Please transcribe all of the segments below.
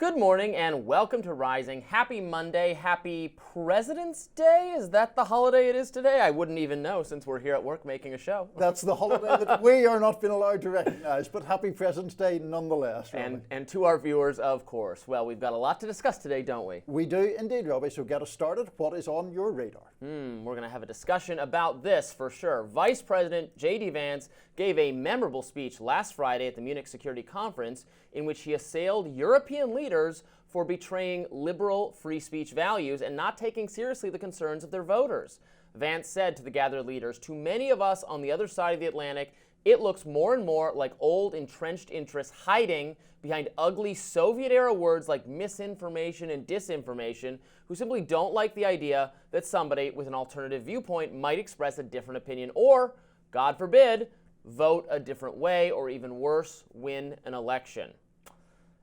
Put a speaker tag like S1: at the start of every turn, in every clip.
S1: Good morning and welcome to Rising. Happy Monday. Happy President's Day. Is that the holiday it is today? I wouldn't even know since we're here at work making a show.
S2: That's the holiday that we are not being allowed to recognize, but happy President's Day nonetheless, Robbie.
S1: And to our viewers, of course. Well, we've got a lot to discuss today, don't we?
S2: We do indeed, Robbie, so get us started. What is on your radar?
S1: We're going to have a discussion about this for sure. Vice President J.D. Vance gave a memorable speech last Friday at the Munich Security Conference in which he assailed European leaders for betraying liberal free speech values and not taking seriously the concerns of their voters. Vance said to the gathered leaders, "To many of us on the other side of the Atlantic, it looks more and more like old entrenched interests hiding behind ugly Soviet-era words like misinformation and disinformation, who simply don't like the idea that somebody with an alternative viewpoint might express a different opinion or, God forbid, vote a different way, or even worse, win an election."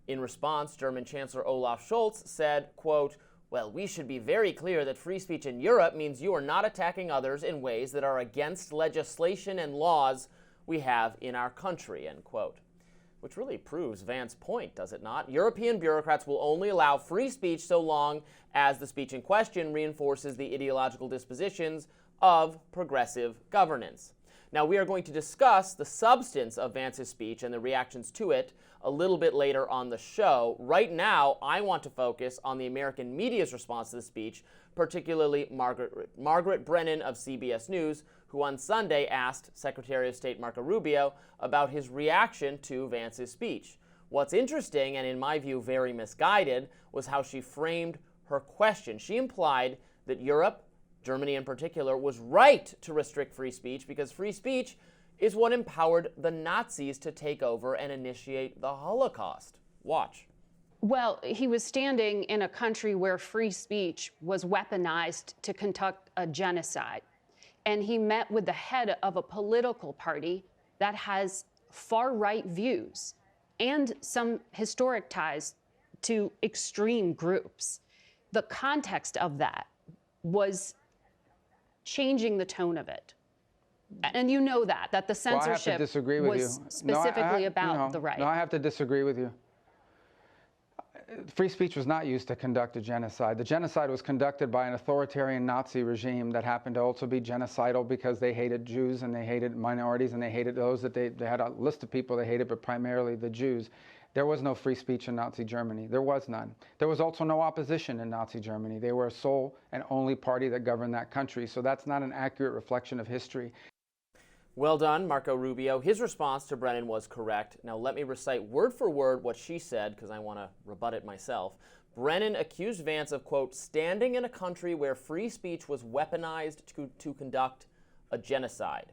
S1: In response, German Chancellor Olaf Scholz said, quote, "Well, we should be very clear that free speech in Europe means you are not attacking others in ways that are against legislation and laws we have in our country," end quote. Which really proves Vance's point, does it not? European bureaucrats will only allow free speech so long as the speech in question reinforces the ideological dispositions of progressive governance. Now, we are going to discuss the substance of Vance's speech and the reactions to it a little bit later on the show. Right now, I want to focus on the American media's response to the speech, particularly Margaret Brennan of CBS News, who on Sunday asked Secretary of State Marco Rubio about his reaction to Vance's speech. What's interesting, and in my view very misguided, was how she framed her question. She implied that Europe, Germany in particular, was right to restrict free speech because free speech is what empowered the Nazis to take over and initiate the Holocaust. Watch.
S3: Well, he was standing in a country where free speech was weaponized to conduct a genocide. And he met with the head of a political party that has far-right views and some historic ties to extreme groups. The context of that was changing the tone of it. And you know that the censorship was specifically about the right.
S4: No, I have to disagree with you. Free speech was not used to conduct a genocide. The genocide was conducted by an authoritarian Nazi regime that happened to also be genocidal because they hated Jews and they hated minorities and they hated those that they had a list of people they hated, but primarily the Jews. There was no free speech in Nazi Germany. There was none. There was also no opposition in Nazi Germany. They were a sole and only party that governed that country. So that's not an accurate reflection of history.
S1: Well done, Marco Rubio. His response to Brennan was correct. Now let me recite word for word what she said, because I want to rebut it myself. Brennan accused Vance of, quote, standing in a country where free speech was weaponized to conduct a genocide,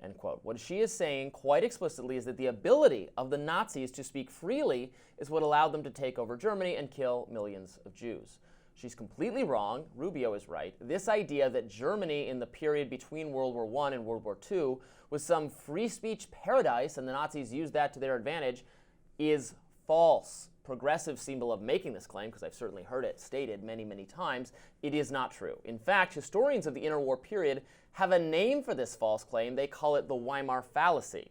S1: end quote. What she is saying quite explicitly is that the ability of the Nazis to speak freely is what allowed them to take over Germany and kill millions of Jews. She's completely wrong. Rubio is right. This idea that Germany in the period between World War I and World War II was some free speech paradise and the Nazis used that to their advantage is false. Progressives seem to love making this claim because I've certainly heard it stated many, many times. It is not true. In fact, historians of the interwar period have a name for this false claim. They call it the Weimar fallacy.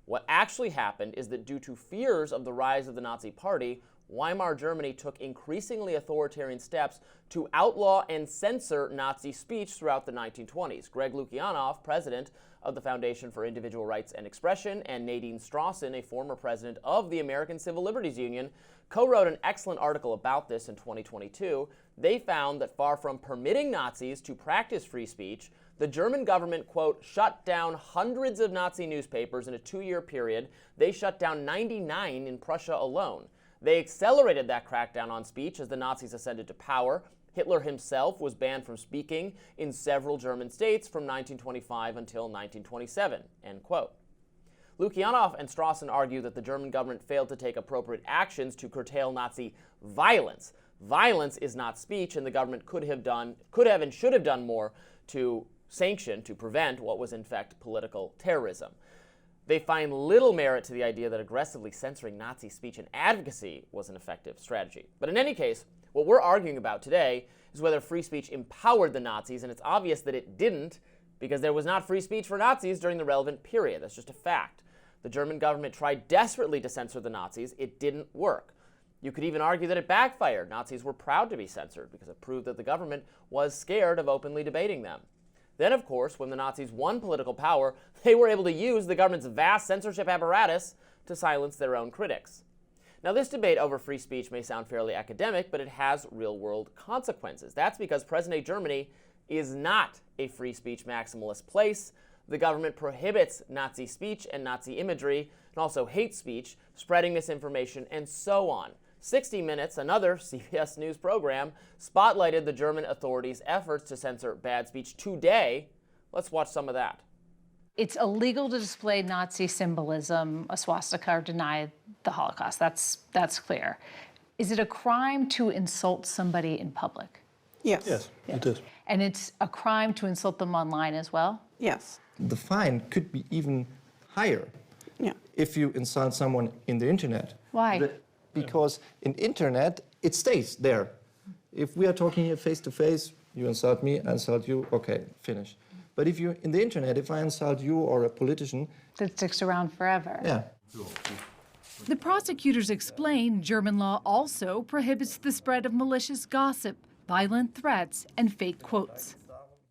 S1: What actually happened is that due to fears of the rise of the Nazi Party, Weimar Germany took increasingly authoritarian steps to outlaw and censor Nazi speech throughout the 1920s. Greg Lukianoff, president of the Foundation for Individual Rights and Expression, and Nadine Strawson, a former president of the American Civil Liberties Union, co-wrote an excellent article about this in 2022. They found that far from permitting Nazis to practice free speech, the German government, quote, shut down hundreds of Nazi newspapers in a 2-year period. They shut down 99 in Prussia alone. They accelerated that crackdown on speech as the Nazis ascended to power. Hitler himself was banned from speaking in several German states from 1925 until 1927, end quote. Lukianoff and Strawson argue that the German government failed to take appropriate actions to curtail Nazi violence. Violence is not speech, and the government could have and should have done more to sanction, to prevent what was in fact political terrorism. They find little merit to the idea that aggressively censoring Nazi speech and advocacy was an effective strategy. But in any case, what we're arguing about today is whether free speech empowered the Nazis, and it's obvious that it didn't because there was not free speech for Nazis during the relevant period. That's just a fact. The German government tried desperately to censor the Nazis. It didn't work. You could even argue that it backfired. Nazis were proud to be censored because it proved that the government was scared of openly debating them. Then, of course, when the Nazis won political power, they were able to use the government's vast censorship apparatus to silence their own critics. Now, this debate over free speech may sound fairly academic, but it has real-world consequences. That's because present-day Germany is not a free speech maximalist place. The government prohibits Nazi speech and Nazi imagery, and also hate speech, spreading misinformation, and so on. 60 Minutes, another CBS News program, spotlighted the German authorities' efforts to censor bad speech today. Let's watch some of that.
S5: It's illegal to display Nazi symbolism, a swastika, or deny the Holocaust. That's clear. Is it a crime to insult somebody in public?
S6: Yes.
S7: Yes, it is.
S5: And it's a crime to insult them online as well?
S6: Yes.
S7: The fine could be even higher if you insult someone in the internet.
S5: Why?
S7: Because in internet, it stays there. If we are talking here face to face, you insult me, I insult you, okay, finish. But if you in the internet, if I insult you or a politician,
S5: That sticks around forever.
S7: yeah.
S8: The prosecutors explain German law also prohibits the spread of malicious gossip, violent threats, and fake quotes.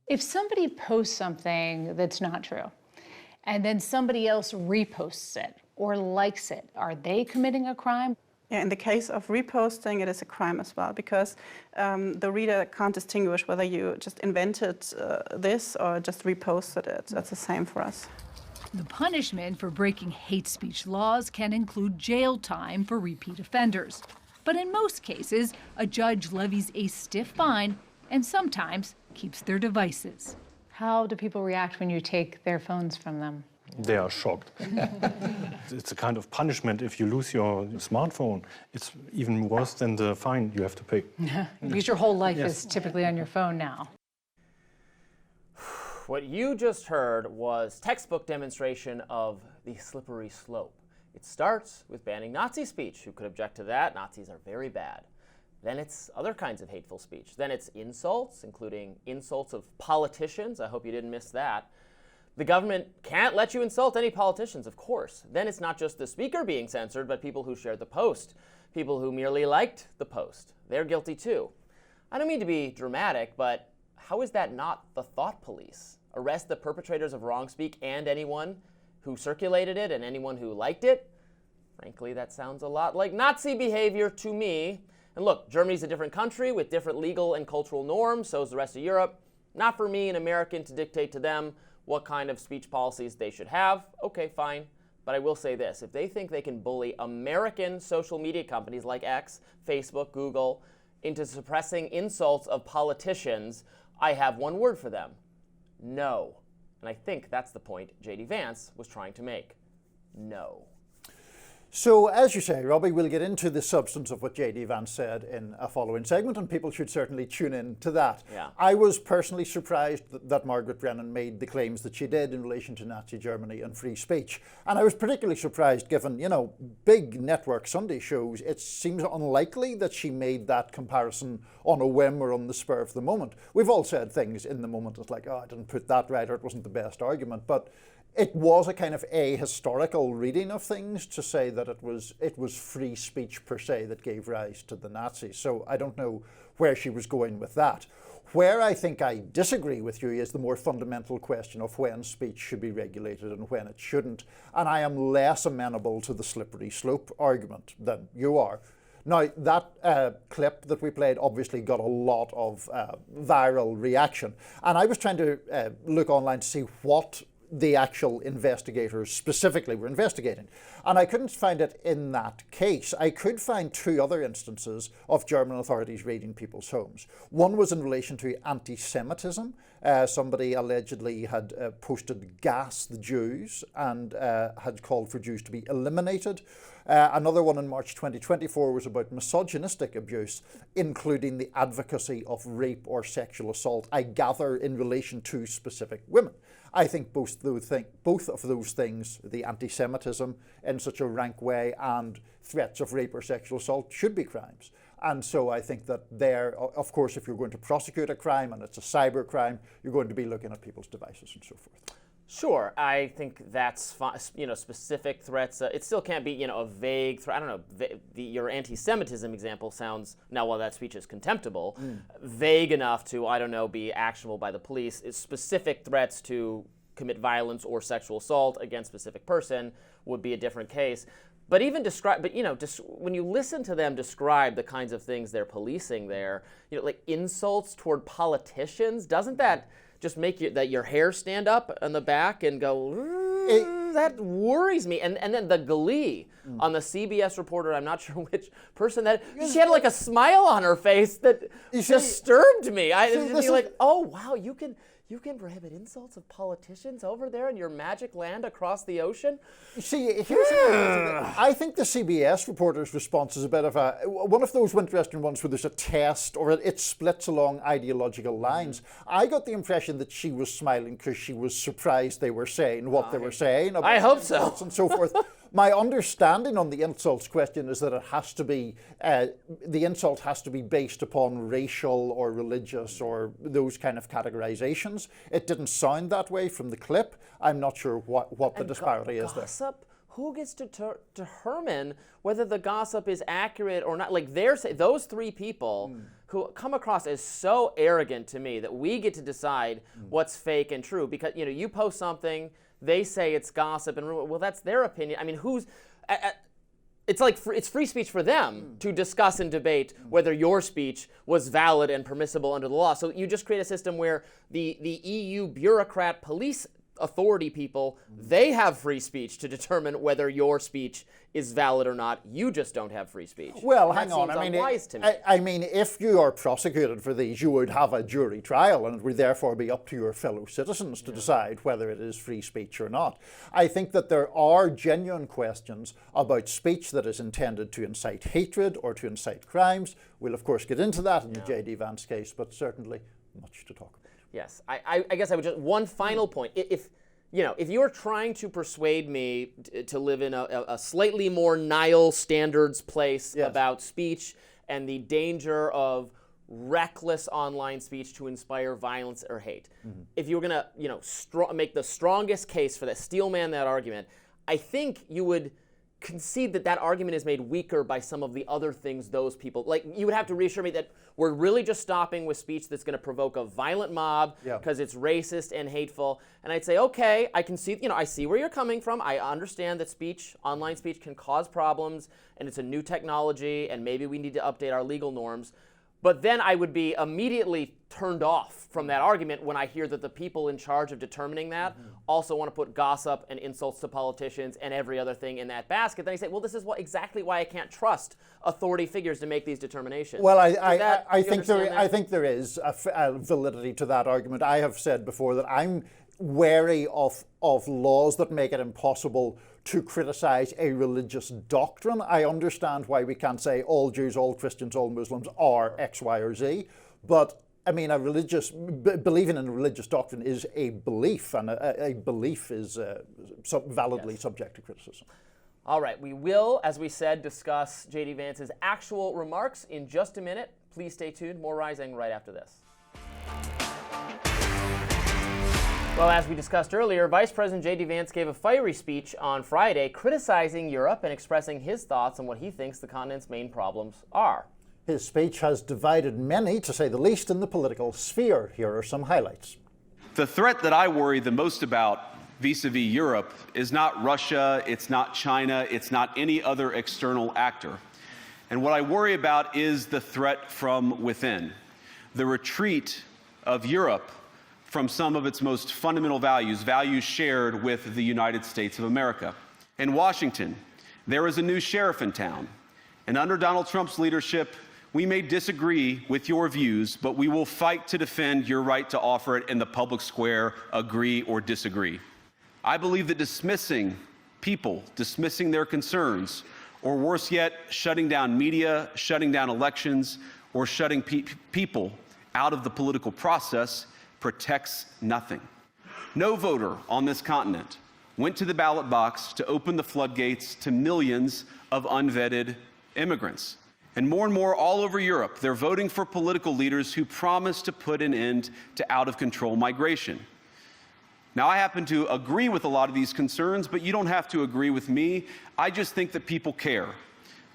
S5: If somebody posts something that's not true, and then somebody else reposts it or likes it, are they committing a crime?
S6: Yeah, in the case of reposting, it is a crime as well, because the reader can't distinguish whether you just invented this or just reposted it. That's the same for us.
S8: The punishment for breaking hate speech laws can include jail time for repeat offenders. But in most cases, a judge levies a stiff fine and sometimes keeps their devices.
S5: How do people react when you take their phones from them?
S9: They are shocked. It's a kind of punishment if you lose your smartphone. It's even worse than the fine you have to pay.
S5: Because your whole life is typically on your phone now.
S1: What you just heard was textbook demonstration of the slippery slope. It starts with banning Nazi speech. Who could object to that? Nazis are very bad. Then it's other kinds of hateful speech. Then it's insults, including insults of politicians. I hope you didn't miss that. The government can't let you insult any politicians, of course. Then it's not just the speaker being censored, but people who shared the post, people who merely liked the post. They're guilty too. I don't mean to be dramatic, but how is that not the thought police? Arrest the perpetrators of wrong speak and anyone who circulated it and anyone who liked it? Frankly, that sounds a lot like Nazi behavior to me. And look, Germany's a different country with different legal and cultural norms, so is the rest of Europe. Not for me, an American, to dictate to them what kind of speech policies they should have. Okay, fine. But I will say this, if they think they can bully American social media companies like X, Facebook, Google, into suppressing insults of politicians, I have one word for them: no. And I think that's the point J.D. Vance was trying to make. No.
S2: So, as you say, Robbie, we'll get into the substance of what J.D. Vance said in a following segment, and people should certainly tune in to that.
S1: Yeah.
S2: I was personally surprised that Margaret Brennan made the claims that she did in relation to Nazi Germany and free speech. And I was particularly surprised given, big network Sunday shows. It seems unlikely that she made that comparison on a whim or on the spur of the moment. We've all said things in the moment. It's like, I didn't put that right, or it wasn't the best argument. But it was a kind of ahistorical reading of things to say that it was free speech per se that gave rise to the Nazis. So I don't know where she was going with that. Where I think I disagree with you is the more fundamental question of when speech should be regulated and when it shouldn't. And I am less amenable to the slippery slope argument than you are. Now, that clip that we played obviously got a lot of viral reaction. And I was trying to look online to see what the actual investigators specifically were investigating. And I couldn't find it in that case. I could find two other instances of German authorities raiding people's homes. One was in relation to anti-Semitism. Somebody allegedly had posted "gas the Jews" and had called for Jews to be eliminated. Another one in March 2024 was about misogynistic abuse, including the advocacy of rape or sexual assault, I gather in relation to specific women. I think both of those things, the anti-Semitism in such a rank way and threats of rape or sexual assault, should be crimes. And so I think that there, of course, if you're going to prosecute a crime and it's a cyber crime, you're going to be looking at people's devices and so forth.
S1: Sure, I think that's specific threats. It still can't be a vague threat. I don't know. Your anti-Semitism example sounds now while that speech is contemptible, vague enough to be actionable by the police. It's specific threats to commit violence or sexual assault against a specific person would be a different case. But even when you listen to them describe the kinds of things they're policing there, like insults toward politicians, doesn't that just make your hair stand up on the back and go, that worries me. And then the glee on the CBS reporter, I'm not sure which person she had like a smile on her face that disturbed me. Oh wow, you can prohibit insults of politicians over there in your magic land across the ocean?
S2: See, here's I think the CBS reporter's response is a bit of one of those interesting ones where there's a test or it splits along ideological lines. I got the impression that she was smiling because she was surprised they were saying what they were saying.
S1: I hope so.
S2: And so forth. My understanding on the insults question is that it has to be, the insult has to be based upon racial or religious or those kind of categorizations. It didn't sound that way from the clip. I'm not sure what the disparity is there.
S1: Gossip? Who gets to determine whether the gossip is accurate or not? Like those three people who come across as so arrogant to me that we get to decide what's fake and true because you post something. They say it's gossip, and well, that's their opinion. I mean, it's like it's free speech for them to discuss and debate whether your speech was valid and permissible under the law. So you just create a system where the EU bureaucrat police authority people, they have free speech to determine whether your speech is valid or not. You just don't have free speech.
S2: Well,
S1: and
S2: hang on.
S1: I
S2: mean, if you are prosecuted for these, you would have a jury trial, and it would therefore be up to your fellow citizens to decide whether it is free speech or not. I think that there are genuine questions about speech that is intended to incite hatred or to incite crimes. We'll, of course, get into that in the J.D. Vance case, but certainly much to talk about.
S1: Yes, I guess I would just, one final point. If you're trying to persuade me to live in a slightly more Nile standards place about speech and the danger of reckless online speech to inspire violence or hate, if you were going to make the strongest case for that, steelman that argument, I think you would concede that argument is made weaker by some of the other things those people, like you would have to reassure me that we're really just stopping with speech that's going to provoke a violent mob because it's racist and hateful. And I'd say, okay, I can see, I see where you're coming from. I understand that online speech can cause problems and it's a new technology and maybe we need to update our legal norms. But then I would be immediately turned off from that argument when I hear that the people in charge of determining that also want to put gossip and insults to politicians and every other thing in that basket. Then I say, well, this is exactly why I can't trust authority figures to make these determinations.
S2: Well, I think there is a validity to that argument. I have said before that I'm wary of laws that make it impossible to criticize a religious doctrine. I understand why we can't say all Jews, all Christians, all Muslims are X, Y, or Z, but I mean, believing in a religious doctrine is a belief, and a belief is validly subject to criticism.
S1: All right, we will, as we said, discuss J.D. Vance's actual remarks in just a minute. Please stay tuned. More Rising right after this. Well, as we discussed earlier, Vice President J.D. Vance gave a fiery speech on Friday criticizing Europe and expressing his thoughts on what he thinks the continent's main problems are.
S2: His speech has divided many, to say the least, in the political sphere. Here are some highlights.
S10: The threat that I worry the most about vis-a-vis Europe is not Russia, it's not China, it's not any other external actor. And what I worry about is the threat from within, the retreat of Europe from some of its most fundamental values shared with the United States of America. In Washington, there is a new sheriff in town, and under Donald Trump's leadership, we may disagree with your views, but we will fight to defend your right to offer it in the public square, agree or disagree. I believe that dismissing people, dismissing their concerns, or worse yet, shutting down media, shutting down elections, or shutting people out of the political process protects nothing. No voter on this continent went to the ballot box to open the floodgates to millions of unvetted immigrants. And more all over Europe, they're voting for political leaders who promise to put an end to out-of-control migration. Now, I happen to agree with a lot of these concerns, but you don't have to agree with me. I just think that people care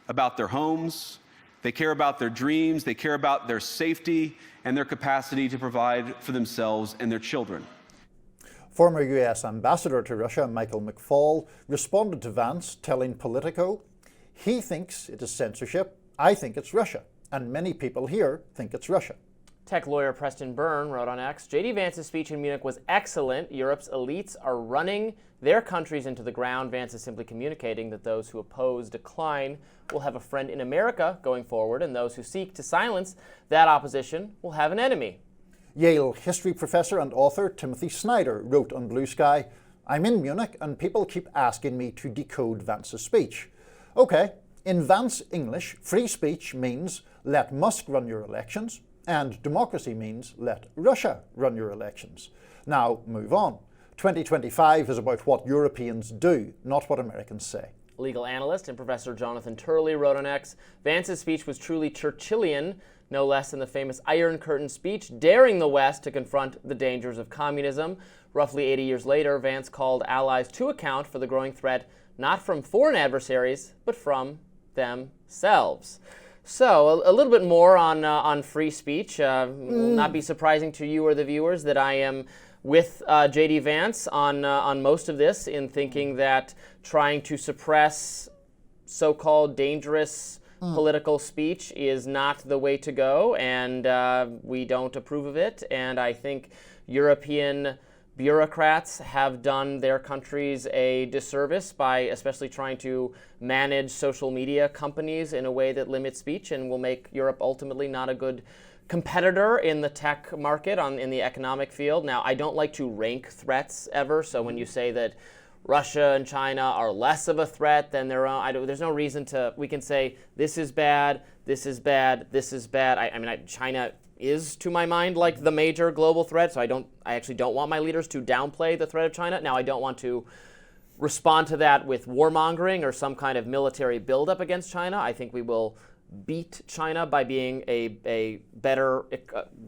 S10: about their homes, they care about their dreams, they care about their safety and their capacity to provide for themselves and their children.
S2: Former US Ambassador to Russia, Michael McFaul, responded to Vance, telling Politico, he thinks it is censorship, I think it's Russia, and many people here think it's Russia.
S1: Tech lawyer Preston Byrne wrote on X, J.D. Vance's speech in Munich was excellent. Europe's elites are running their countries into the ground. Vance is simply communicating that those who oppose decline will have a friend in America going forward, and those who seek to silence that opposition will have an enemy.
S2: Yale history professor and author Timothy Snyder wrote on Blue Sky, I'm in Munich and people keep asking me to decode Vance's speech. Okay, in Vance English, free speech means let Musk run your elections, and democracy means let Russia run your elections. Now, move on. 2025 is about what Europeans do, not what Americans say.
S1: Legal analyst and Professor Jonathan Turley wrote on X, Vance's speech was truly Churchillian, no less than the famous Iron Curtain speech, daring the West to confront the dangers of communism. Roughly 80 years later, Vance called allies to account for the growing threat, not from foreign adversaries, but from themselves. So, a little bit more on free speech. Will not be surprising to you or the viewers that I am with J.D. Vance on most of this, in thinking that trying to suppress so-called dangerous political speech is not the way to go, and we don't approve of it. And I think European bureaucrats have done their countries a disservice by especially trying to manage social media companies in a way that limits speech and will make Europe ultimately not a good competitor in the tech market in the economic field. Now, I don't like to rank threats ever, so when you say that Russia and China are less of a threat than their own, there's no reason to, we can say this is bad, this is bad, this is bad. I mean, China is, to my mind, like the major global threat, so I actually don't want my leaders to downplay the threat of China. Now, I don't want to respond to that with warmongering or some kind of military buildup against China. I think we will beat China by being a better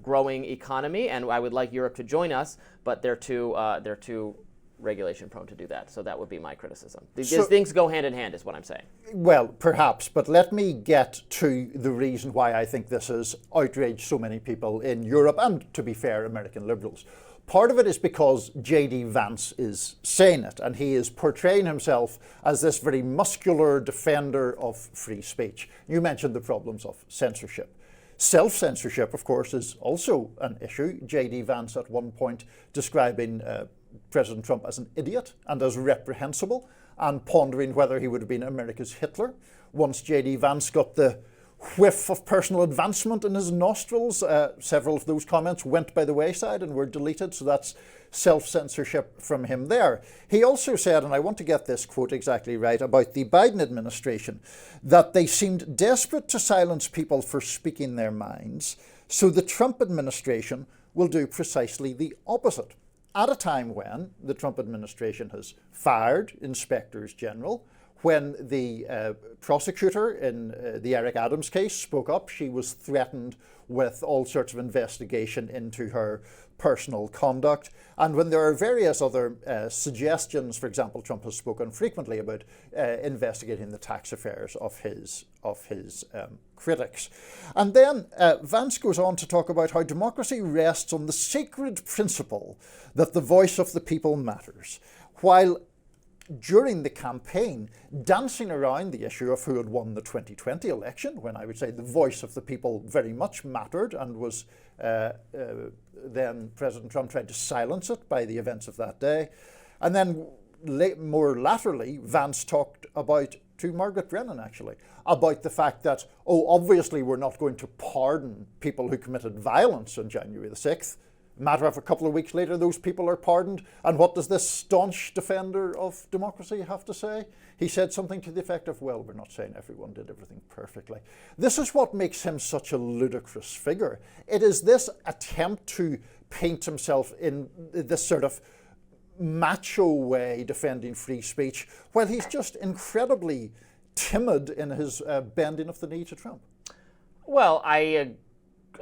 S1: growing economy, and I would like Europe to join us, but they're too regulation prone to do that. So that would be my criticism. These things go hand in hand, is what I'm saying.
S2: Well, perhaps, but let me get to the reason why I think this has outraged so many people in Europe and, to be fair, American liberals. Part of it is because J.D. Vance is saying it, and he is portraying himself as this very muscular defender of free speech. You mentioned the problems of censorship. Self-censorship, of course, is also an issue. J.D. Vance at one point describing President Trump as an idiot and as reprehensible, and pondering whether he would have been America's Hitler. Once J.D. Vance got the whiff of personal advancement in his nostrils, several of those comments went by the wayside and were deleted, so that's self-censorship from him there. He also said, and I want to get this quote exactly right, about the Biden administration, that they seemed desperate to silence people for speaking their minds, so the Trump administration will do precisely the opposite. At a time when the Trump administration has fired inspectors general, when the prosecutor in the Eric Adams case spoke up, she was threatened with all sorts of investigation into her personal conduct. And when there are various other suggestions, for example, Trump has spoken frequently about investigating the tax affairs of his critics. And then Vance goes on to talk about how democracy rests on the sacred principle that the voice of the people matters, while during the campaign, dancing around the issue of who had won the 2020 election, when I would say the voice of the people very much mattered, and was then President Trump tried to silence it by the events of that day. And then more laterally, Vance talked about, to Margaret Brennan actually, about the fact that, obviously we're not going to pardon people who committed violence on January the 6th. Matter of a couple of weeks later, those people are pardoned. And what does this staunch defender of democracy have to say? He said something to the effect of, well, we're not saying everyone did everything perfectly. This is what makes him such a ludicrous figure. It is this attempt to paint himself in this sort of macho way defending free speech, while he's just incredibly timid in his bending of the knee to Trump.
S1: Well, I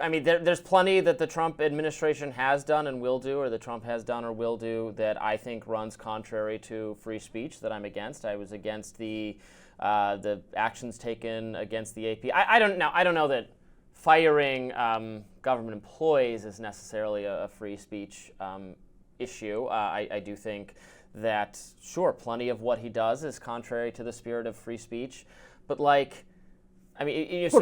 S1: I mean, there's plenty that the Trump administration has done and will do, or the Trump has done or will do, that I think runs contrary to free speech that I'm against. I was against the actions taken against the AP. I don't know that firing government employees is necessarily a free speech issue. I do think that, sure, plenty of what he does is contrary to the spirit of free speech, but like, I mean, so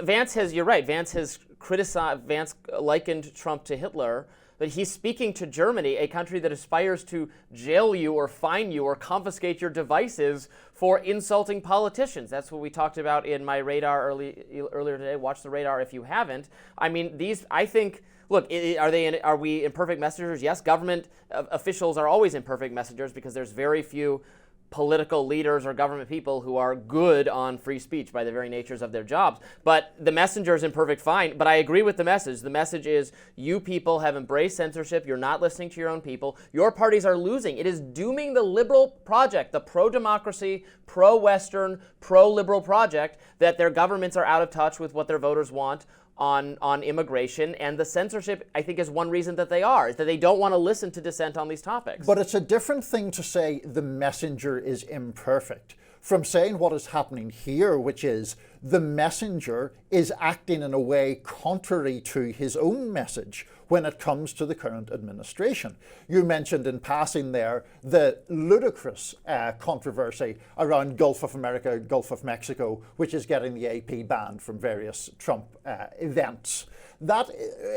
S1: Vance has, you're right, Vance has criticized, Vance likened Trump to Hitler, but he's speaking to Germany, a country that aspires to jail you or fine you or confiscate your devices for insulting politicians. That's what we talked about in my radar earlier today. Watch the radar if you haven't. I mean, I think, look, are we imperfect messengers? Yes, government officials are always imperfect messengers because there's very few political leaders or government people who are good on free speech by the very natures of their jobs. But the messenger is imperfect, fine. But I agree with the message. The message is you people have embraced censorship. You're not listening to your own people. Your parties are losing. It is dooming the liberal project, the pro-democracy, pro-Western, pro-liberal project, that their governments are out of touch with what their voters want on immigration, and the censorship, I think, is one reason that they are, is that they don't want to listen to dissent on these topics.
S2: But it's a different thing to say the messenger is imperfect from saying what is happening here, which is the messenger is acting in a way contrary to his own message when it comes to the current administration. You mentioned in passing there the ludicrous controversy around Gulf of America, Gulf of Mexico, which is getting the AP banned from various Trump events. That,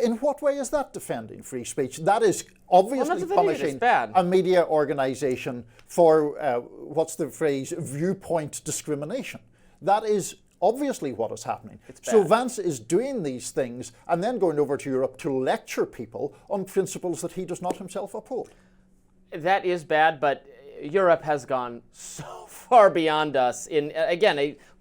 S2: in what way is that defending free speech? That is obviously punishing a media organization for, what's the phrase, viewpoint discrimination. That is obviously what is happening. So Vance is doing these things and then going over to Europe to lecture people on principles that he does not himself uphold.
S1: That is bad, but Europe has gone so far beyond us.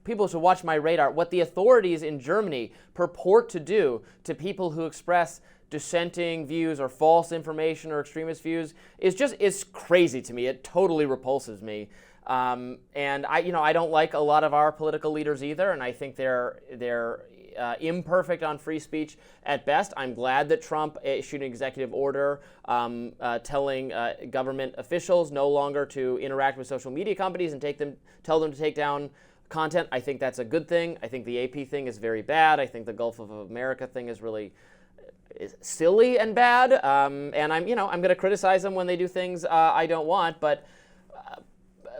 S1: People should watch my radar. What the authorities in Germany purport to do to people who express dissenting views or false information or extremist views is crazy to me. It totally repulses me. And I don't like a lot of our political leaders either, and I think they're imperfect on free speech at best. I'm glad that Trump issued an executive order telling government officials no longer to interact with social media companies and tell them to take down content. I think that's a good thing. I think the AP thing is very bad. I think the Gulf of America thing is really silly and bad. And I'm going to criticize them when they do things I don't want, but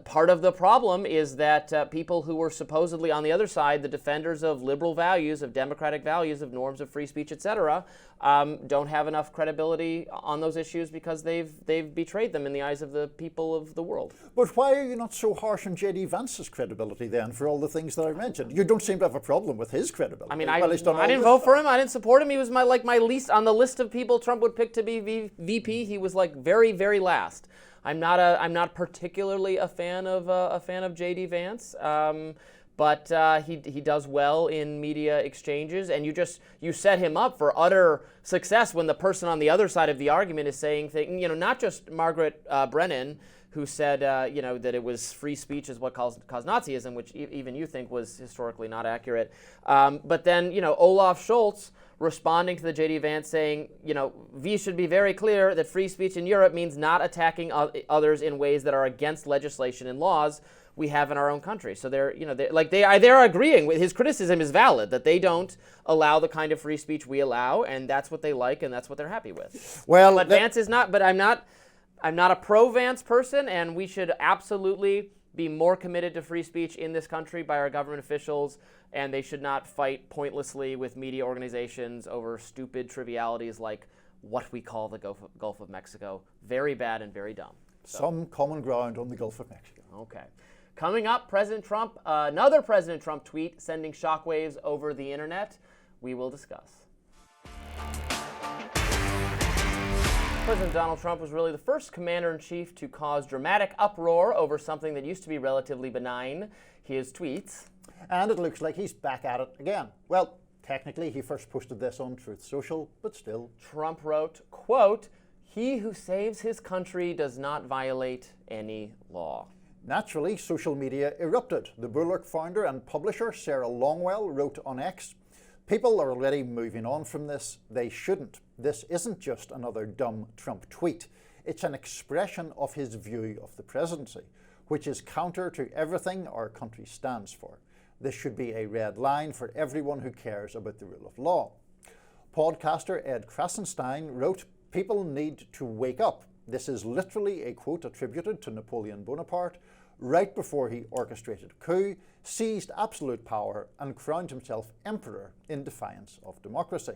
S1: part of the problem is that people who were supposedly on the other side, the defenders of liberal values, of democratic values, of norms of free speech, etc., don't have enough credibility on those issues because they've betrayed them in the eyes of the people of the world.
S2: But why are you not so harsh on J.D. Vance's credibility then for all the things that I mentioned? You don't seem to have a problem with his credibility.
S1: I mean, I didn't vote for him. I didn't support him. He was my least on the list of people Trump would pick to be VP. He was like very, very last. I'm not particularly a fan of J.D. Vance, but he does well in media exchanges, and you set him up for utter success when the person on the other side of the argument is saying things. Not just Margaret Brennan, who said that it was free speech is what caused Nazism, which even you think was historically not accurate. But then Olaf Scholz responding to the J.D. Vance saying, we should be very clear that free speech in Europe means not attacking others in ways that are against legislation and laws we have in our own country. So they're agreeing with his criticism is valid, that they don't allow the kind of free speech we allow, and that's what they like and that's what they're happy with.
S2: Well,
S1: but Vance is not. But I'm not a pro-Vance person, and we should absolutely be more committed to free speech in this country by our government officials, and they should not fight pointlessly with media organizations over stupid trivialities like what we call the Gulf of Mexico. Very bad and very dumb.
S2: Some common ground on the Gulf of Mexico.
S1: Okay. Coming up, President Trump, another President Trump tweet sending shockwaves over the internet. We will discuss. President Donald Trump was really the first commander-in-chief to cause dramatic uproar over something that used to be relatively benign, his tweets.
S2: And it looks like he's back at it again. Well, technically he first posted this on Truth Social, but still.
S1: Trump wrote, quote, "He who saves his country does not violate any law."
S2: Naturally, social media erupted. The Bulwark founder and publisher Sarah Longwell wrote on X, "People are already moving on from this. They shouldn't. This isn't just another dumb Trump tweet. It's an expression of his view of the presidency, which is counter to everything our country stands for. This should be a red line for everyone who cares about the rule of law." Podcaster Ed Krasenstein wrote, "People need to wake up. This is literally a quote attributed to Napoleon Bonaparte, right before he orchestrated a coup, seized absolute power, and crowned himself emperor in defiance of democracy."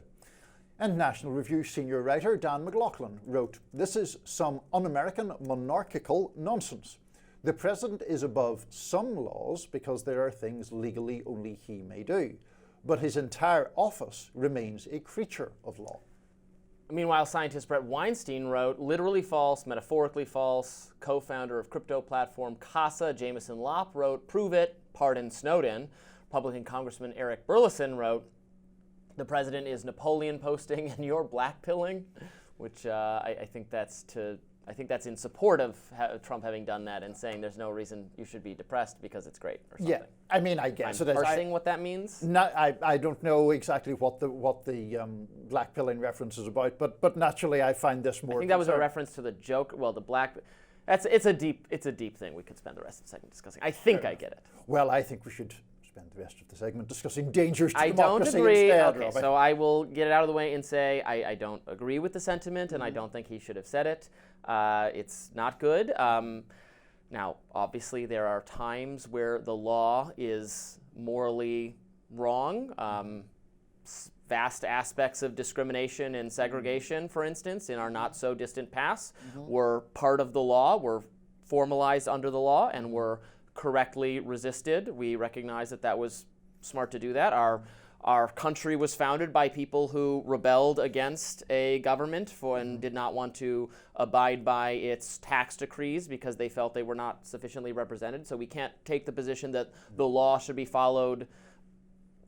S2: And National Review senior writer Dan McLaughlin wrote, "This is some un-American monarchical nonsense. The president is above some laws because there are things legally only he may do, but his entire office remains a creature of law."
S1: Meanwhile, scientist Brett Weinstein wrote, "Literally false, metaphorically false." Co-founder of crypto platform Casa, Jameson Lopp, wrote, "Prove it, pardon Snowden." Republican Congressman Eric Burleson wrote, "The president is Napoleon posting and you're blackpilling," which I think that's in support of Trump having done that and saying there's no reason you should be depressed because it's great or something.
S2: Yeah, I mean, I guess it is.
S1: Parsing what that means?
S2: I don't know exactly what the blackpilling reference is about, but naturally I find this more.
S1: I think that was a reference to the joke. Well, the black. It's a deep thing. We could spend the rest of the segment discussing. I think I get it.
S2: Well, I think we should spend the rest of the segment discussing dangers to
S1: I don't
S2: democracy
S1: agree.
S2: instead.
S1: Okay,
S2: Robbie.
S1: so I will get it out of the way and say I don't agree with the sentiment, and I don't think he should have said it. It's not good. Now, obviously, there are times where the law is morally wrong. Vast aspects of discrimination and segregation, for instance, in our not-so-distant past, were part of the law, were formalized under the law, and were correctly resisted. We recognize that was smart to do that. Our country was founded by people who rebelled against a government and did not want to abide by its tax decrees because they felt they were not sufficiently represented. So we can't take the position that the law should be followed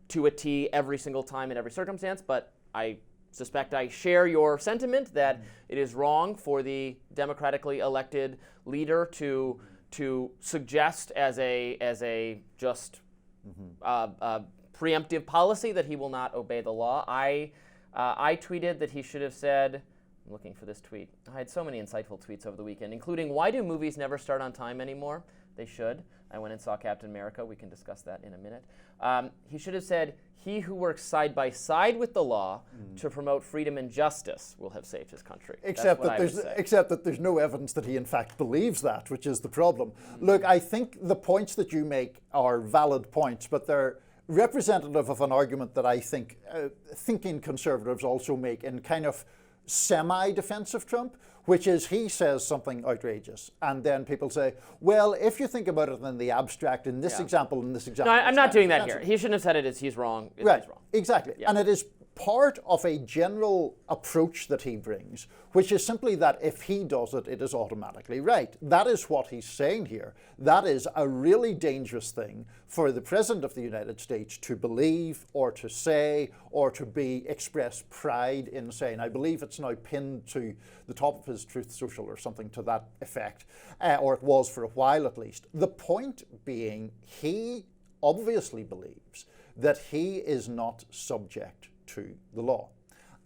S1: to a T every single time in every circumstance, but I suspect I share your sentiment that it is wrong for the democratically elected leader to suggest as a just preemptive policy that he will not obey the law. I tweeted that he should have said, I'm looking for this tweet. I had so many insightful tweets over the weekend, including, "Why do movies never start on time anymore? They should." I went and saw Captain America. We can discuss that in a minute. He should have said, "He who works side by side with the law to promote freedom and justice will have saved his country."
S2: Except that there's no evidence that he in fact believes that, which is the problem. Look, I think the points that you make are valid points, but they're representative of an argument that I think thinking conservatives also make in kind of semi-defense of Trump, which is he says something outrageous, and then people say, well, if you think about it in the abstract, in this example, in this example.
S1: No, I'm not doing that here. He shouldn't have said it as he's wrong.
S2: Right,
S1: he's wrong.
S2: Exactly. Yeah. And it is part of a general approach that he brings, which is simply that if he does it, it is automatically right. That is what he's saying here. That is a really dangerous thing for the President of the United States to believe or to say or to express pride in saying. I believe it's now pinned to the top of his Truth Social or something to that effect, or it was for a while at least. The point being, he obviously believes that he is not subject to the law.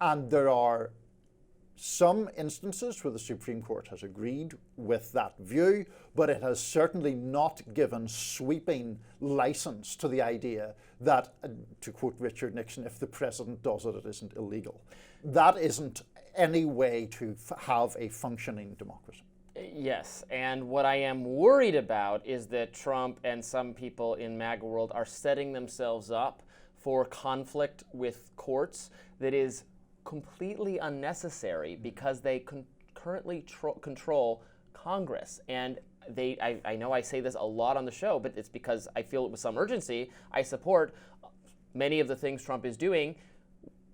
S2: And there are some instances where the Supreme Court has agreed with that view, but it has certainly not given sweeping license to the idea that, to quote Richard Nixon, if the president does it, it isn't illegal. That isn't any way to have a functioning democracy.
S1: Yes, and what I am worried about is that Trump and some people in MAGA world are setting themselves up for conflict with courts that is completely unnecessary because they currently control Congress. And I know I say this a lot on the show, but it's because I feel it with some urgency. I support many of the things Trump is doing.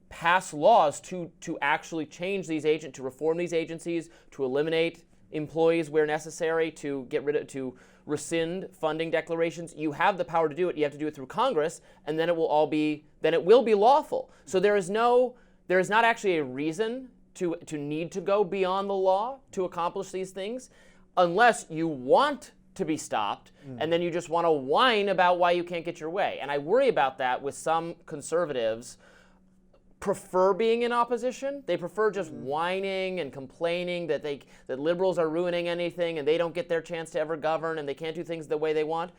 S1: Pass laws to actually change these to reform these agencies, to eliminate employees where necessary, to to rescind funding declarations. You have the power to do it. You have to do it through Congress, and then it will be lawful. So there is not actually a reason to need to go beyond the law to accomplish these things, unless you want to be stopped, and then you just want to whine about why you can't get your way. And I worry about that with some conservatives prefer being in opposition. They prefer just whining and complaining that liberals are ruining anything and they don't get their chance to ever govern and they can't do things the way they want.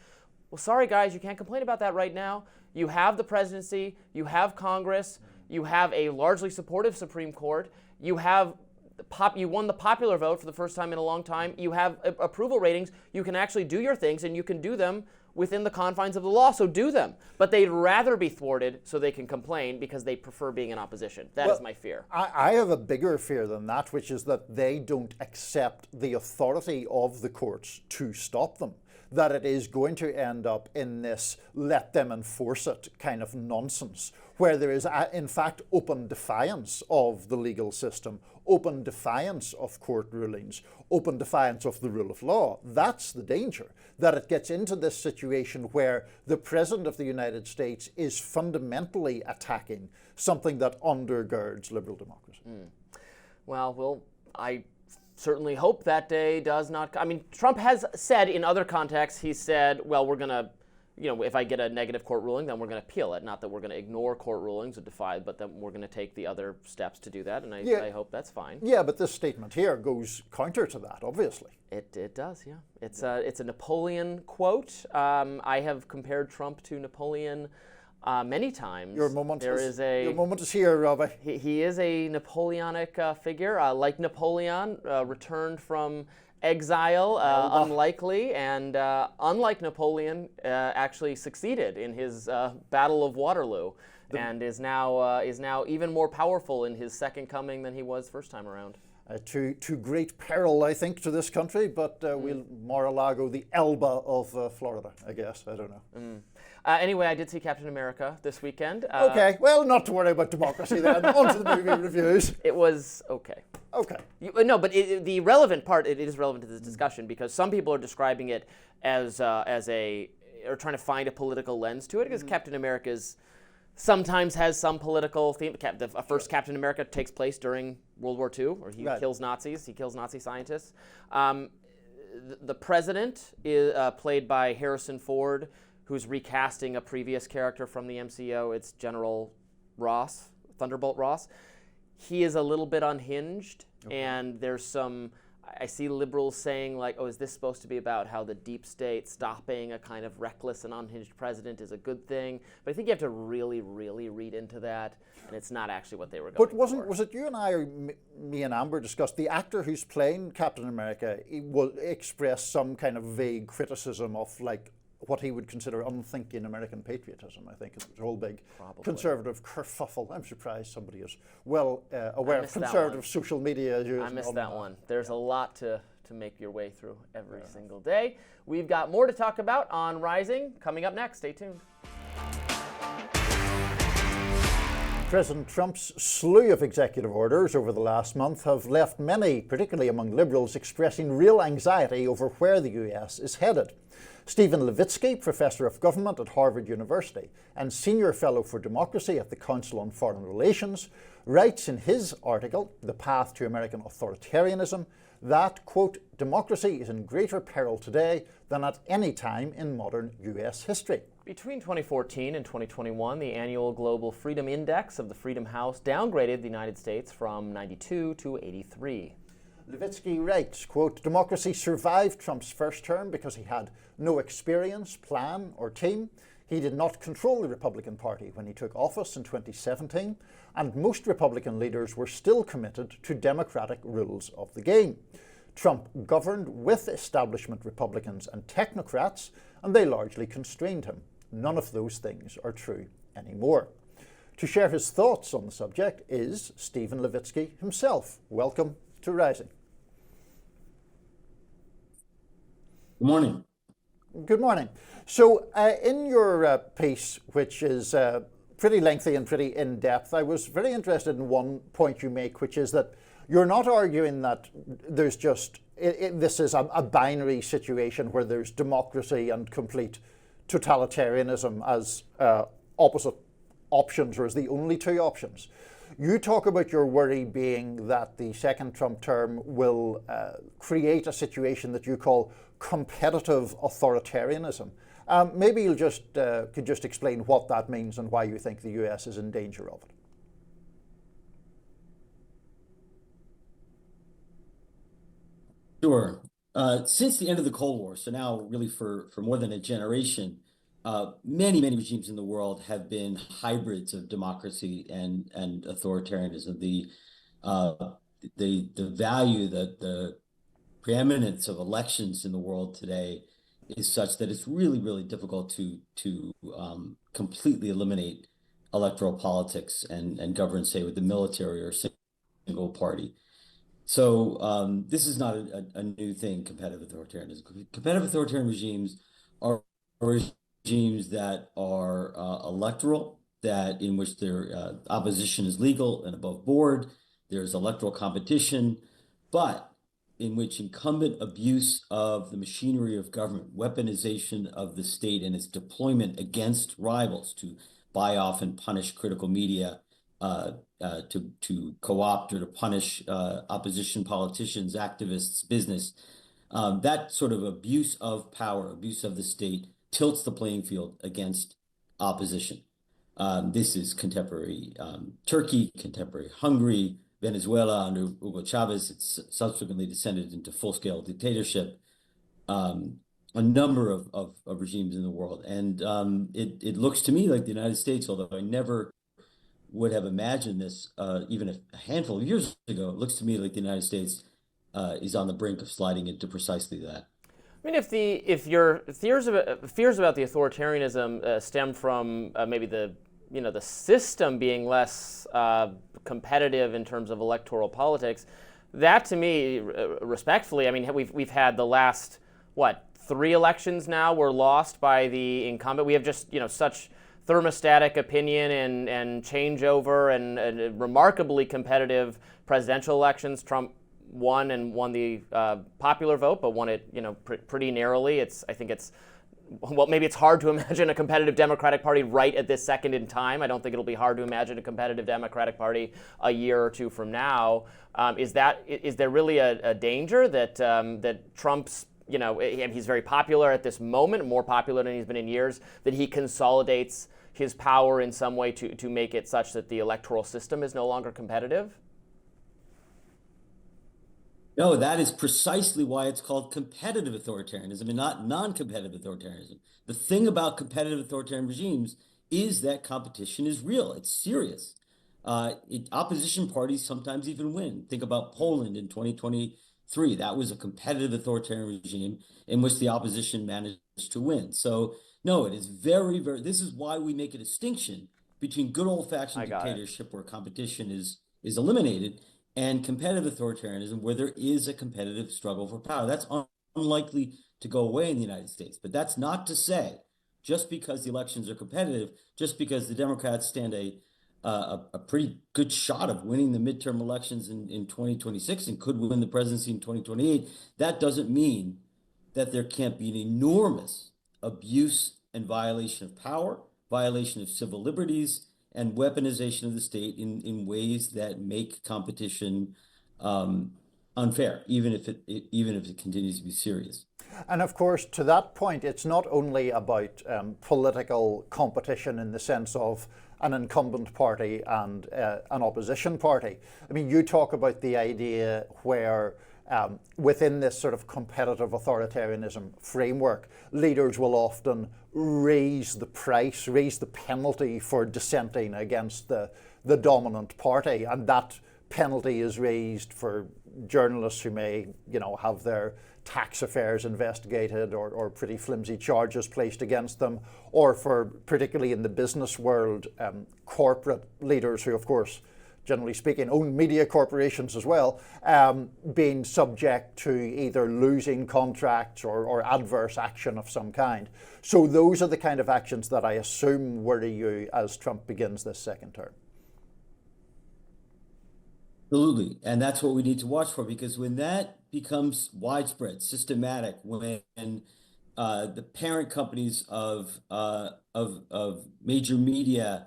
S1: Well, sorry guys, you can't complain about that right now. You have the presidency, you have Congress, you have a largely supportive Supreme Court, you won the popular vote for the first time in a long time, you have approval ratings, you can actually do your things and you can do them within the confines of the law, so do them. But they'd rather be thwarted so they can complain because they prefer being in opposition. That is my fear.
S2: I have a bigger fear than that, which is that they don't accept the authority of the courts to stop them. That it is going to end up in this let them enforce it kind of nonsense, where there is in fact open defiance of the legal system, open defiance of court rulings, open defiance of the rule of law. That's the danger, that it gets into this situation where the President of the United States is fundamentally attacking something that undergirds liberal democracy.
S1: Well, I certainly hope that day does not. I mean, Trump has said in other contexts, he said, well, we're going to, if I get a negative court ruling, then we're going to appeal it. Not that we're going to ignore court rulings or defy, but then we're going to take the other steps to do that, and I hope that's fine.
S2: Yeah, but this statement here goes counter to that, obviously.
S1: It does, yeah. It's a Napoleon quote. I have compared Trump to Napoleon many times.
S2: Your moment is here, Robbie.
S1: He is a Napoleonic figure, like Napoleon, returned from exile, unlikely, and unlike Napoleon, actually succeeded in his Battle of Waterloo, and is now even more powerful in his second coming than he was first time around.
S2: To great peril, I think, to this country, but we'll Mar-a-Lago, the Elba of Florida, I guess. I don't know.
S1: Anyway, I did see Captain America this weekend.
S2: Okay, well, not to worry about democracy then. On to the movie reviews.
S1: It was okay.
S2: Okay.
S1: No, but the relevant part, it is relevant to this discussion because some people are describing it as or trying to find a political lens to it because Captain America's sometimes has some political theme. The first Captain America takes place during World War II, or he kills Nazis, he kills Nazi scientists. The president is played by Harrison Ford, who's recasting a previous character from the MCU. It's General Ross, Thunderbolt Ross. He is a little bit unhinged, and there's some, I see liberals saying like, oh, is this supposed to be about how the deep state stopping a kind of reckless and unhinged president is a good thing? But I think you have to really, really read into that, and it's not actually what they were going for.
S2: But was it you and I, or me and Amber discussed, the actor who's playing Captain America, he will express some kind of vague criticism of like what he would consider unthinking American patriotism, I think. It's a whole big conservative kerfuffle. I'm surprised somebody is well aware of conservative social media.
S1: I missed that one. There's a lot to make your way through every single day. We've got more to talk about on Rising coming up next. Stay tuned.
S2: President Trump's slew of executive orders over the last month have left many, particularly among liberals, expressing real anxiety over where the US is headed. Stephen Levitsky, Professor of Government at Harvard University and Senior Fellow for Democracy at the Council on Foreign Relations, writes in his article, The Path to American Authoritarianism, that, quote, democracy is in greater peril today than at any time in modern US history.
S1: Between 2014 and 2021, the annual Global Freedom Index of the Freedom House downgraded the United States from 92 to 83.
S2: Levitsky writes, quote, democracy survived Trump's first term because he had no experience, plan, or team. He did not control the Republican Party when he took office in 2017, and most Republican leaders were still committed to democratic rules of the game. Trump governed with establishment Republicans and technocrats, and they largely constrained him. None of those things are true anymore. To share his thoughts on the subject is Stephen Levitsky himself. Welcome to Rising.
S11: Good morning.
S2: Good morning. So in your piece, which is pretty lengthy and pretty in-depth, I was very interested in one point you make, which is that you're not arguing that there's just, this is a binary situation where there's democracy and complete totalitarianism as opposite options or as the only two options. You talk about your worry being that the second Trump term will create a situation that you call competitive authoritarianism. Maybe you could just explain what that means and why you think the US is in danger of it.
S11: Sure. Since the end of the Cold War, so now really for more than a generation, many regimes in the world have been hybrids of democracy and authoritarianism. The value, the preeminence of elections in the world today is such that it's really difficult to completely eliminate electoral politics and govern, say, with the military or single party. So this is not a new thing, competitive authoritarianism. Competitive authoritarian regimes are regimes that are electoral, that in which their opposition is legal and above board. There's electoral competition, but in which incumbent abuse of the machinery of government, weaponization of the state and its deployment against rivals to buy off and punish critical media, to co-opt or to punish opposition politicians, activists, business. That sort of abuse of power, abuse of the state, tilts the playing field against opposition. This is contemporary Turkey, contemporary Hungary, Venezuela under Hugo Chavez. It's subsequently descended into full-scale dictatorship. A number of regimes in the world. And it looks to me like the United States, although I never would have imagined this even a handful of years ago, it looks to me like the United States is on the brink of sliding into precisely that.
S1: I mean, if your fears about the authoritarianism stem from maybe the system being less competitive in terms of electoral politics, that to me, respectfully, I mean, we've had the last 3 elections now were lost by the incumbent. We have just such thermostatic opinion and changeover and remarkably competitive presidential elections. Trump won the popular vote, but won it pretty narrowly. I think it's maybe it's hard to imagine a competitive Democratic Party right at this second in time. I don't think it'll be hard to imagine a competitive Democratic Party a year or two from now. Is there really a danger that Trump's he's very popular at this moment, more popular than he's been in years, that he consolidates his power in some way to make it such that the electoral system is no longer competitive?
S11: No, that is precisely why it's called competitive authoritarianism and not non-competitive authoritarianism. The thing about competitive authoritarian regimes is that competition is real. It's serious. Opposition parties sometimes even win. Think about Poland in 2023. That was a competitive authoritarian regime in which the opposition managed to win. So no, it is very, this is why we make a distinction between good old-fashioned dictatorship where competition is eliminated and competitive authoritarianism where there is a competitive struggle for power. That's unlikely to go away in the United States. But that's not to say, just because the elections are competitive, just because the Democrats stand a pretty good shot of winning the midterm elections in 2026 and could win the presidency in 2028, that doesn't mean that there can't be an enormous abuse and violation of power, violation of civil liberties, and weaponization of the state in ways that make competition unfair, even if it continues to be serious.
S2: And of course, to that point, it's not only about political competition in the sense of an incumbent party and an opposition party. I mean, you talk about the idea where within this sort of competitive authoritarianism framework, leaders will often raise the penalty for dissenting against the dominant party, and that penalty is raised for journalists who may, have their tax affairs investigated or pretty flimsy charges placed against them, or for, particularly in the business world, corporate leaders who, of course, generally speaking, own media corporations as well, being subject to either losing contracts or adverse action of some kind. So those are the kind of actions that I assume worry you as Trump begins this second term.
S11: Absolutely. And that's what we need to watch for, because when that becomes widespread, systematic, when the parent companies of major media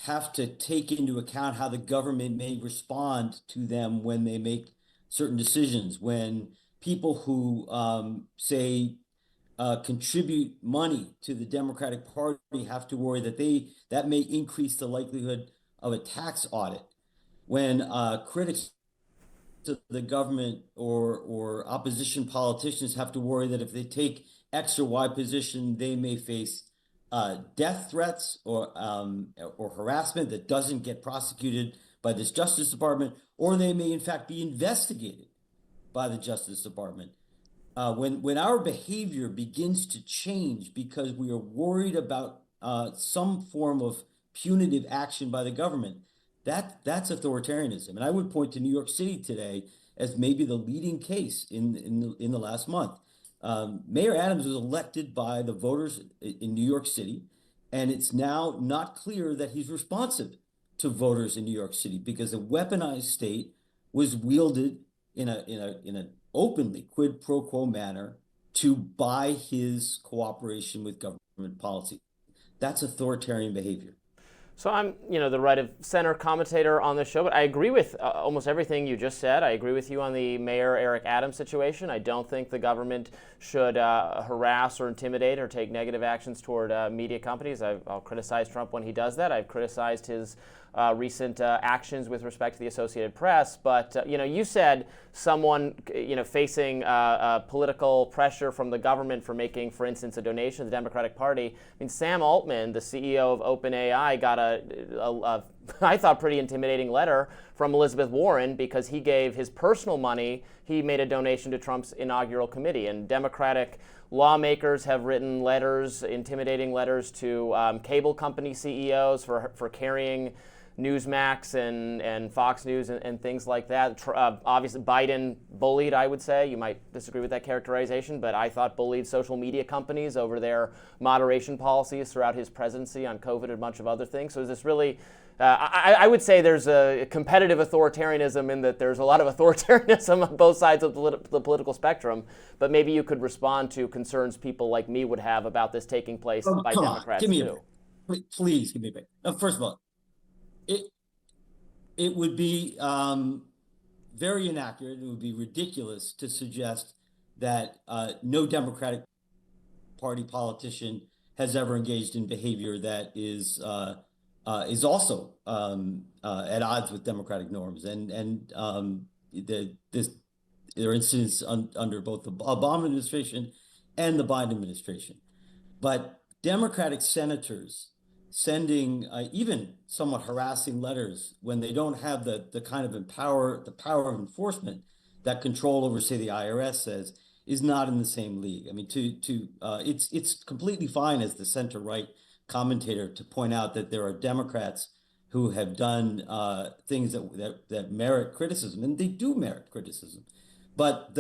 S11: have to take into account how the government may respond to them when they make certain decisions. When people who say contribute money to the Democratic Party have to worry that may increase the likelihood of a tax audit. When critics to the government or opposition politicians have to worry that if they take X or Y position, they may face death threats or harassment that doesn't get prosecuted by this Justice Department, or they may in fact be investigated by the Justice Department. When our behavior begins to change because we are worried about some form of punitive action by the government, that's authoritarianism. And I would point to New York City today as maybe the leading case in the last month. Mayor Adams was elected by the voters in New York City, and it's now not clear that he's responsive to voters in New York City because a weaponized state was wielded in an openly quid pro quo manner to buy his cooperation with government policy. That's authoritarian behavior.
S1: So I'm, the right of center commentator on this show, but I agree with almost everything you just said. I agree with you on the Mayor Eric Adams situation. I don't think the government should harass or intimidate or take negative actions toward media companies. I'll criticize Trump when he does that. I've criticized his recent actions with respect to the Associated Press. But, you said someone, facing political pressure from the government for making, for instance, a donation to the Democratic Party. I mean, Sam Altman, the CEO of OpenAI, got a I thought, pretty intimidating letter from Elizabeth Warren because he gave his personal money. He made a donation to Trump's inaugural committee. And Democratic lawmakers have written letters, intimidating letters to cable company CEOs for carrying Newsmax and Fox News and things like that. Obviously, Biden bullied, I would say. You might disagree with that characterization, but I thought bullied social media companies over their moderation policies throughout his presidency on COVID and a bunch of other things. So is this really, I would say there's a competitive authoritarianism in that there's a lot of authoritarianism on both sides of the political spectrum, but maybe you could respond to concerns people like me would have about this taking place by Democrats
S11: give me
S1: too.
S11: Please give me a break. First of all, it would be very inaccurate. It would be ridiculous to suggest that no Democratic Party politician has ever engaged in behavior that is also at odds with democratic norms. And there are incidents under both the Obama administration and the Biden administration. But Democratic senators sending even somewhat harassing letters when they don't have the kind of power of enforcement that control over, say, the IRS says, is not in the same league. I mean, it's completely fine as the center-right commentator to point out that there are Democrats who have done things that merit criticism, and they do merit criticism. But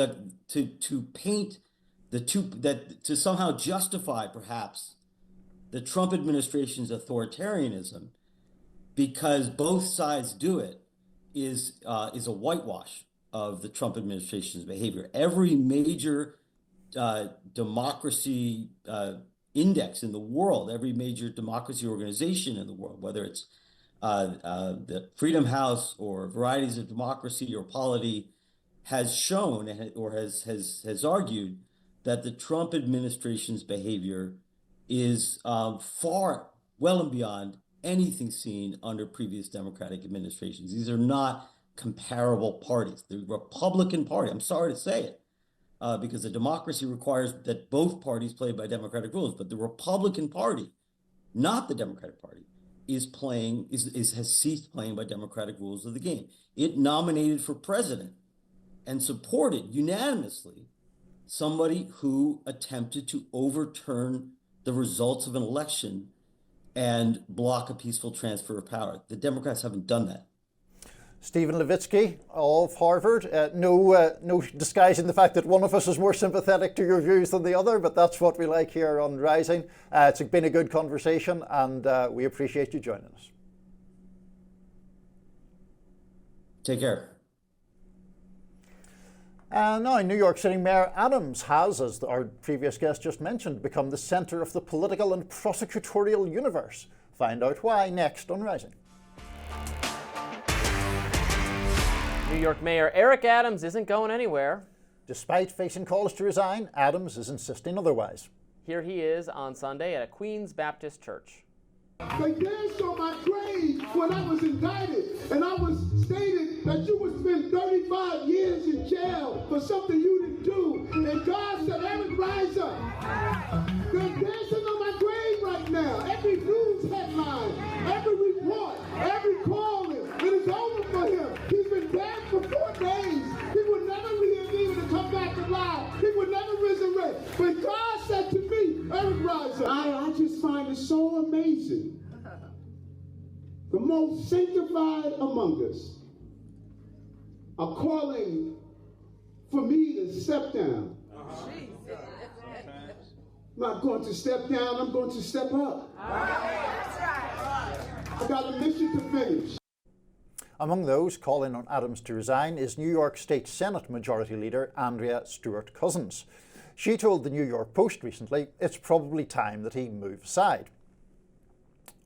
S11: to paint to somehow justify perhaps the Trump administration's authoritarianism because both sides do it is a whitewash of the Trump administration's behavior. Every major democracy index in the world, every major democracy organization in the world, whether it's the Freedom House or Varieties of Democracy or Polity, has shown or has argued that the Trump administration's behavior is far, well and beyond anything seen under previous Democratic administrations. These are not comparable parties. The Republican Party, I'm sorry to say it, because a democracy requires that both parties play by democratic rules, but the Republican Party, not the Democratic Party, has ceased playing by democratic rules of the game. It nominated for president and supported unanimously somebody who attempted to overturn the results of an election and block a peaceful transfer of power. The Democrats haven't done that.
S2: Stephen Levitsky of Harvard. No disguising the fact that one of us is more sympathetic to your views than the other, but that's what we like here on Rising. It's been a good conversation, and we appreciate you joining us.
S11: Take care.
S2: Now, New York City Mayor Adams has, as our previous guest just mentioned, become the center of the political and prosecutorial universe Find out why next on Rising.
S1: New York Mayor Eric Adams isn't going anywhere.
S2: Despite facing calls to resign, Adams is insisting otherwise.
S1: Here he is on Sunday at a Queens Baptist church.
S12: They danced on my grave when I was indicted, and I was stated that you would spend 35 years in jail for something you didn't do. And God said, Eric, rise up. They're dancing on my grave right now. Every news headline, every report, every calling, it is over for him. He's been dead for 4 days. He would never be able to come back alive. He would never resurrect. But God said to me, Eric, rise up. I just find it so amazing. The most sanctified among us are calling for me to step down. I'm not going to step down, I'm going to step up. I got a mission to finish.
S2: Among those calling on Adams to resign is New York State Senate Majority Leader Andrea Stewart-Cousins. She told the New York Post recently it's probably time that he move aside.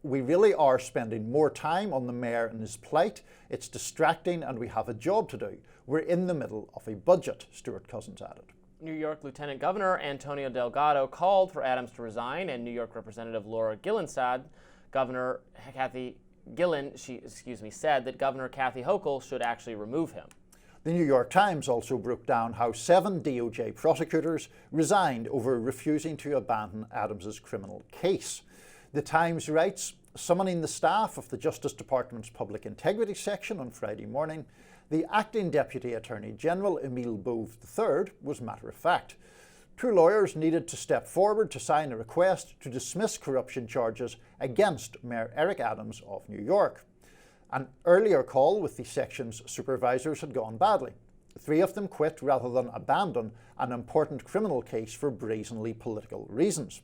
S2: We really are spending more time on the mayor and his plight. It's distracting and we have a job to do. We're in the middle of a budget, Stewart-Cousins added.
S1: New York Lieutenant Governor Antonio Delgado called for Adams to resign, and New York Representative Laura Gillen said Governor Kathy said that Governor Kathy Hochul should actually remove him.
S2: The New York Times also broke down how 7 DOJ prosecutors resigned over refusing to abandon Adams's criminal case. The Times writes, summoning the staff of the Justice Department's Public Integrity Section on Friday morning, the acting Deputy Attorney General Emile Bove III was matter of fact. 2 lawyers needed to step forward to sign a request to dismiss corruption charges against Mayor Eric Adams of New York. An earlier call with the section's supervisors had gone badly. 3 of them quit rather than abandon an important criminal case for brazenly political reasons.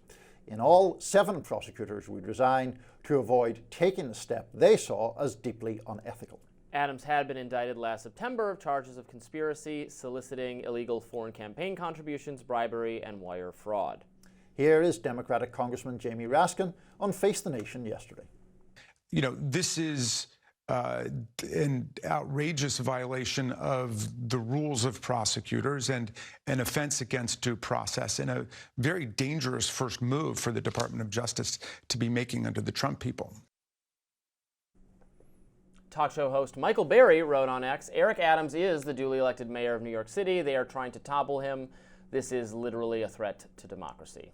S2: In all, 7 prosecutors would resign to avoid taking a step they saw as deeply unethical.
S1: Adams had been indicted last September of charges of conspiracy, soliciting illegal foreign campaign contributions, bribery, and wire fraud.
S2: Here is Democratic Congressman Jamie Raskin on Face the Nation yesterday.
S13: You know, this is an outrageous violation of the rules of prosecutors and an offense against due process, and a very dangerous first move for the Department of Justice to be making under the Trump people.
S1: Talk show host Michael Berry wrote on X, Eric Adams is the duly elected mayor of New York City. They are trying to topple him. This is literally a threat to democracy.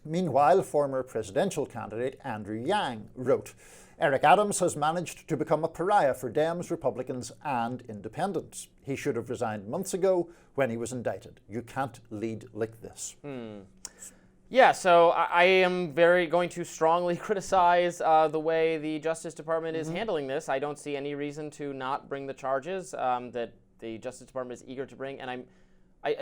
S2: Meanwhile, former presidential candidate Andrew Yang wrote, Eric Adams has managed to become a pariah for Dems, Republicans, and independents. He should have resigned months ago when he was indicted. You can't lead like this.
S1: Yeah, so I am going to strongly criticize the way the Justice Department is handling this. I don't see any reason to not bring the charges that the Justice Department is eager to bring, and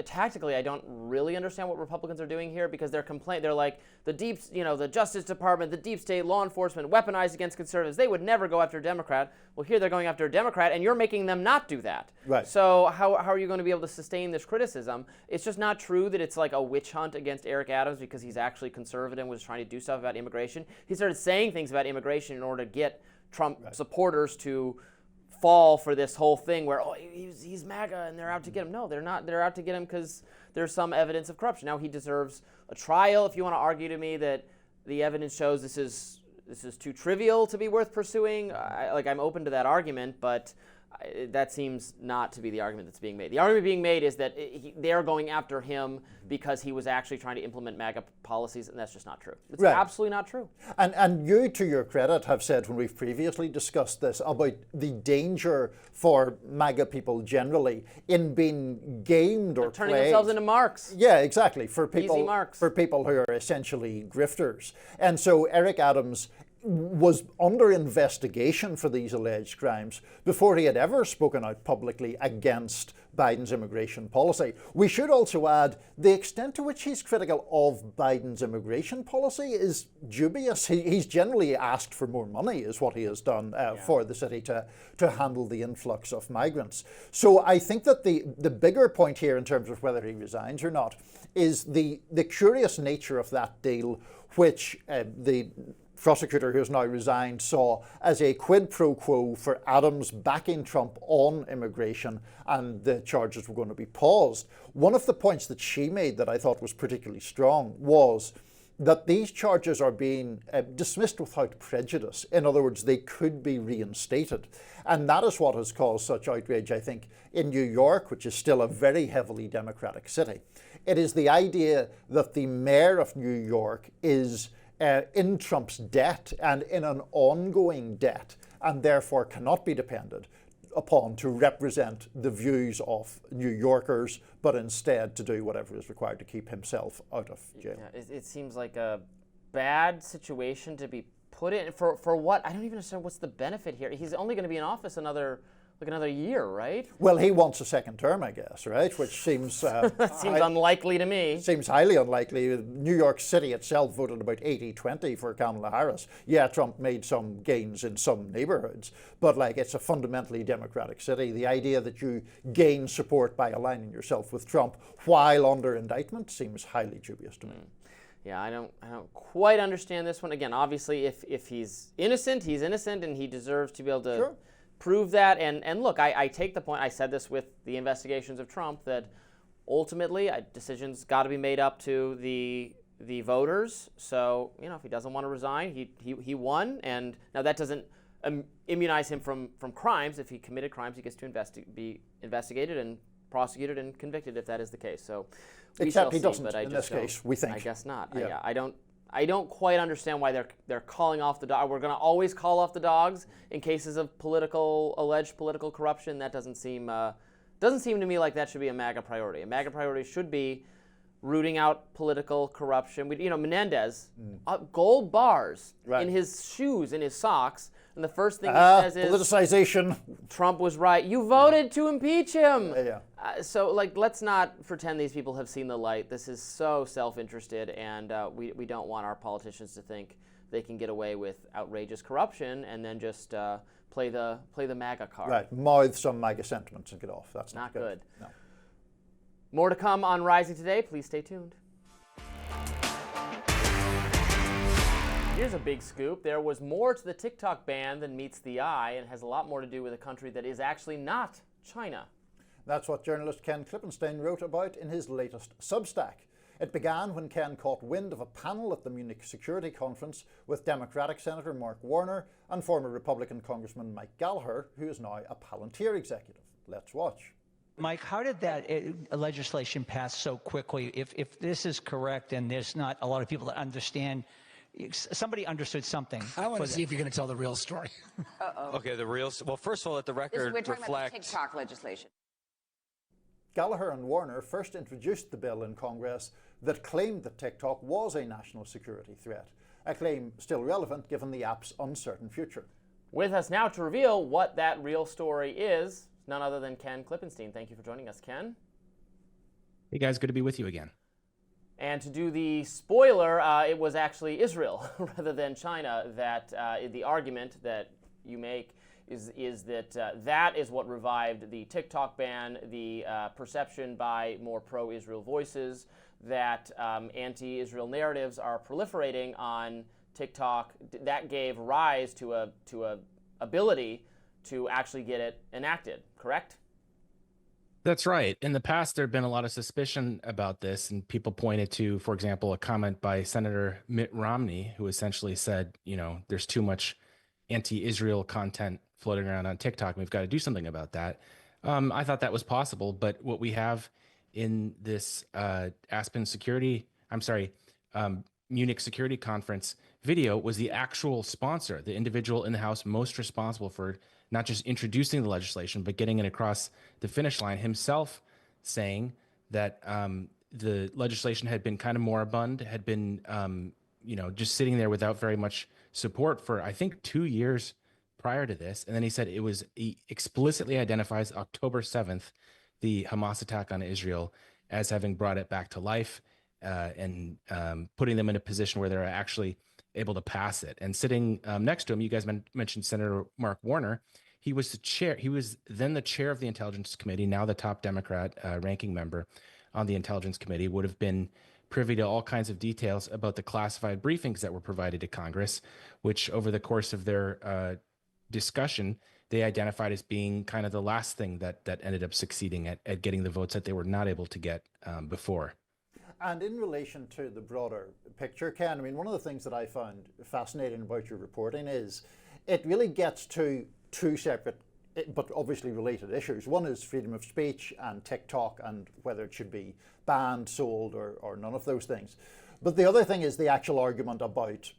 S1: tactically, I don't really understand what Republicans are doing here, because they're like the Justice Department, the deep state, law enforcement, weaponized against conservatives. They would never go after a Democrat. Well, here they're going after a Democrat, and you're making them not do that.
S2: Right.
S1: So how are you going to be able to sustain this criticism? It's just not true that it's like a witch hunt against Eric Adams because he's actually conservative and was trying to do stuff about immigration. He started saying things about immigration in order to get Trump supporters to fall for this whole thing where, oh, he's MAGA and they're out to get him. No, they're not. They're out to get him because there's some evidence of corruption. Now, he deserves a trial. If you want to argue to me that the evidence shows this is too trivial to be worth pursuing, I'm open to that argument, but that seems not to be the argument that's being made. The argument being made is that they're going after him because he was actually trying to implement MAGA policies, and that's just not true. It's absolutely not true.
S2: And you, to your credit, have said when we've previously discussed this about the danger for MAGA people generally in being gamed or
S1: turning themselves into marks.
S2: Yeah, exactly. For people,
S1: easy marks.
S2: For people who are essentially grifters. And so Eric Adams was under investigation for these alleged crimes before he had ever spoken out publicly against Biden's immigration policy. We should also add the extent to which he's critical of Biden's immigration policy is dubious. He's generally asked for more money, is what he has done for the city to handle the influx of migrants. So I think that the bigger point here in terms of whether he resigns or not is the curious nature of that deal, which the prosecutor who has now resigned saw as a quid pro quo for Adams backing Trump on immigration, and the charges were going to be paused. One of the points that she made that I thought was particularly strong was that these charges are being dismissed without prejudice. In other words, they could be reinstated. And that is what has caused such outrage, I think, in New York, which is still a very heavily Democratic city. It is the idea that the mayor of New York is in Trump's debt and in an ongoing debt, and therefore cannot be depended upon to represent the views of New Yorkers, but instead to do whatever is required to keep himself out of jail.
S1: Yeah, it seems like a bad situation to be put in. For what? I don't even understand what's the benefit here. He's only going to be in office another year, right?
S2: Well, he wants a second term, I guess, right? Which seems
S1: that seems unlikely to me.
S2: Seems highly unlikely. New York City itself voted about 80-20 for Kamala Harris. Yeah, Trump made some gains in some neighborhoods, but like it's a fundamentally Democratic city. The idea that you gain support by aligning yourself with Trump while under indictment seems highly dubious to me.
S1: Yeah, I don't quite understand this one. Again, obviously, if he's innocent, and he deserves to be able to prove that. And look, I take the point. I said this with the investigations of Trump, that ultimately decisions got to be made up to the voters. So if he doesn't want to resign, he won, and now that doesn't immunize him from crimes. If he committed crimes, he gets to be investigated and prosecuted and convicted if that is the case. So
S2: except he doesn't in this case, we think.
S1: I guess not.
S2: Yeah.
S1: I don't quite understand why they're calling off the dog. We're going to always call off the dogs in cases of alleged political corruption. That doesn't seem to me like that should be a MAGA priority. A MAGA priority should be rooting out political corruption. Menendez, gold bars in his shoes, in his socks, and the first thing he says is
S2: politicization.
S1: Trump was right. You voted to impeach him.
S2: Yeah.
S1: So let's not pretend these people have seen the light. This is so self-interested, and we don't want our politicians to think they can get away with outrageous corruption and then just play the MAGA card.
S2: Right, mouth some MAGA sentiments and get off. That's
S1: not good.
S2: No.
S1: More to come on Rising Today. Please stay tuned. Here's a big scoop. There was more to the TikTok ban than meets the eye, and has a lot more to do with a country that is actually not China.
S2: That's what journalist Ken Klippenstein wrote about in his latest Substack. It began when Ken caught wind of a panel at the Munich Security Conference with Democratic Senator Mark Warner and former Republican Congressman Mike Gallagher, who is now a Palantir executive. Let's watch.
S14: Mike, how did that legislation pass so quickly? If this is correct and there's not a lot of people that understand, somebody understood something.
S15: I want to see if you're going to tell the real story.
S16: Okay, well, first of all, let the record
S17: We're talking
S16: reflect.
S17: about the TikTok legislation.
S2: Gallagher and Warner first introduced the bill in Congress that claimed that TikTok was a national security threat, a claim still relevant given the app's uncertain future.
S1: With us now to reveal what that real story is, none other than Ken Klippenstein. Thank you for joining us, Ken.
S18: Hey guys, good to be with you again.
S1: And to do the spoiler, it was actually Israel rather than China that the argument that you make is that that is what revived the TikTok ban, the perception by more pro-Israel voices that anti-Israel narratives are proliferating on TikTok. That gave rise to a ability to actually get it enacted, correct?
S18: That's right. In the past, there had been a lot of suspicion about this, and people pointed to, for example, a comment by Senator Mitt Romney, who essentially said, there's too much anti-Israel content floating around on TikTok, and we've got to do something about that. I thought that was possible, but what we have in this Munich Security Conference video was the actual sponsor, the individual in the House most responsible for not just introducing the legislation, but getting it across the finish line, himself saying that the legislation had been kind of moribund, had been, just sitting there without very much support for, I think, 2 years prior to this. And then he said he explicitly identifies October 7th, the Hamas attack on Israel, as having brought it back to life and putting them in a position where they're actually able to pass it. And sitting next to him, you guys mentioned Senator Mark Warner. He was the chair. He was then the chair of the Intelligence Committee, now the top Democrat ranking member on the Intelligence Committee, would have been privy to all kinds of details about the classified briefings that were provided to Congress, which over the course of their discussion, they identified as being kind of the last thing that ended up succeeding at getting the votes that they were not able to get before.
S2: And in relation to the broader picture, Ken, I mean, one of the things that I found fascinating about your reporting is it really gets to two separate but obviously related issues. One is freedom of speech and TikTok and whether it should be banned, sold, or none of those things. But the other thing is the actual argument about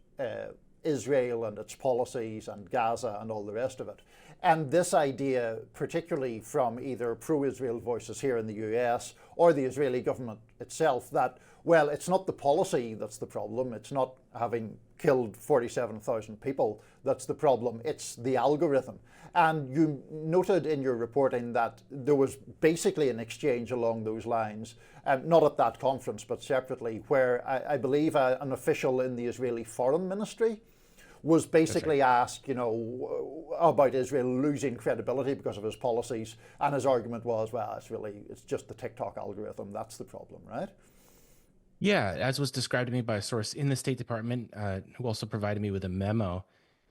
S2: Israel and its policies and Gaza and all the rest of it. And this idea, particularly from either pro-Israel voices here in the US or the Israeli government itself, that, well, it's not the policy that's the problem, it's not having killed 47,000 people that's the problem, it's the algorithm. And you noted in your reporting that there was basically an exchange along those lines, not at that conference, but separately, where I believe an official in the Israeli Foreign Ministry was basically asked, about Israel losing credibility because of his policies, and his argument was, well, it's just the TikTok algorithm, that's the problem, right?
S18: Yeah, as was described to me by a source in the State Department, who also provided me with a memo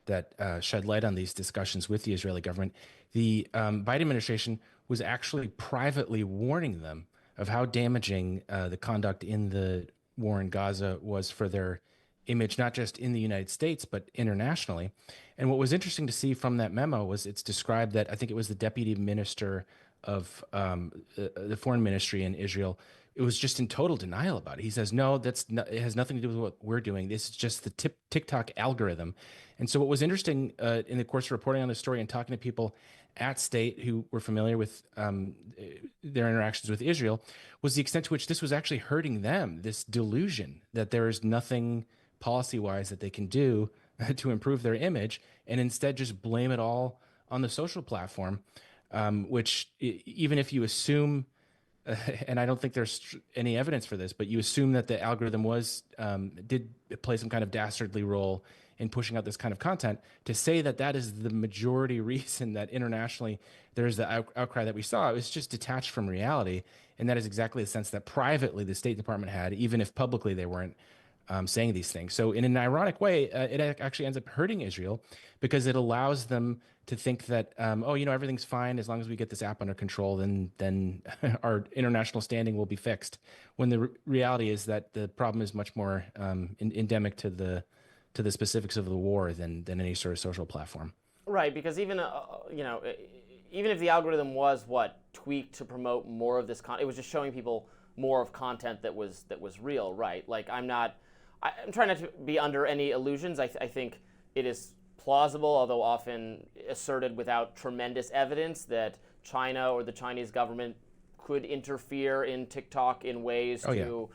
S18: that shed light on these discussions with the Israeli government. The Biden administration was actually privately warning them of how damaging the conduct in the war in Gaza was for their image, not just in the United States, but internationally. And what was interesting to see from that memo was it's described that I think it was the deputy minister of the foreign ministry in Israel. It was just in total denial about it. He says, no, it has nothing to do with what we're doing. This is just the TikTok algorithm. And so what was interesting in the course of reporting on this story and talking to people at State who were familiar with their interactions with Israel was the extent to which this was actually hurting them, this delusion that there is nothing policy-wise that they can do to improve their image, and instead just blame it all on the social platform, which even if you assume, and I don't think there's any evidence for this, but you assume that the algorithm did play some kind of dastardly role in pushing out this kind of content, to say that that is the majority reason that internationally there's the outcry that we saw, it was just detached from reality. And that is exactly the sense that privately the State Department had, even if publicly they weren't saying these things. So in an ironic way, it actually ends up hurting Israel because it allows them to think that, everything's fine as long as we get this app under control, then our international standing will be fixed. When the reality is that the problem is much more endemic to the specifics of the war than any sort of social platform.
S1: Right, because even even if the algorithm was tweaked to promote more of this content, it was just showing people more of content that was real, right? Like I'm trying not to be under any illusions. I think it is plausible, although often asserted without tremendous evidence, that China or the Chinese government could interfere in TikTok in ways to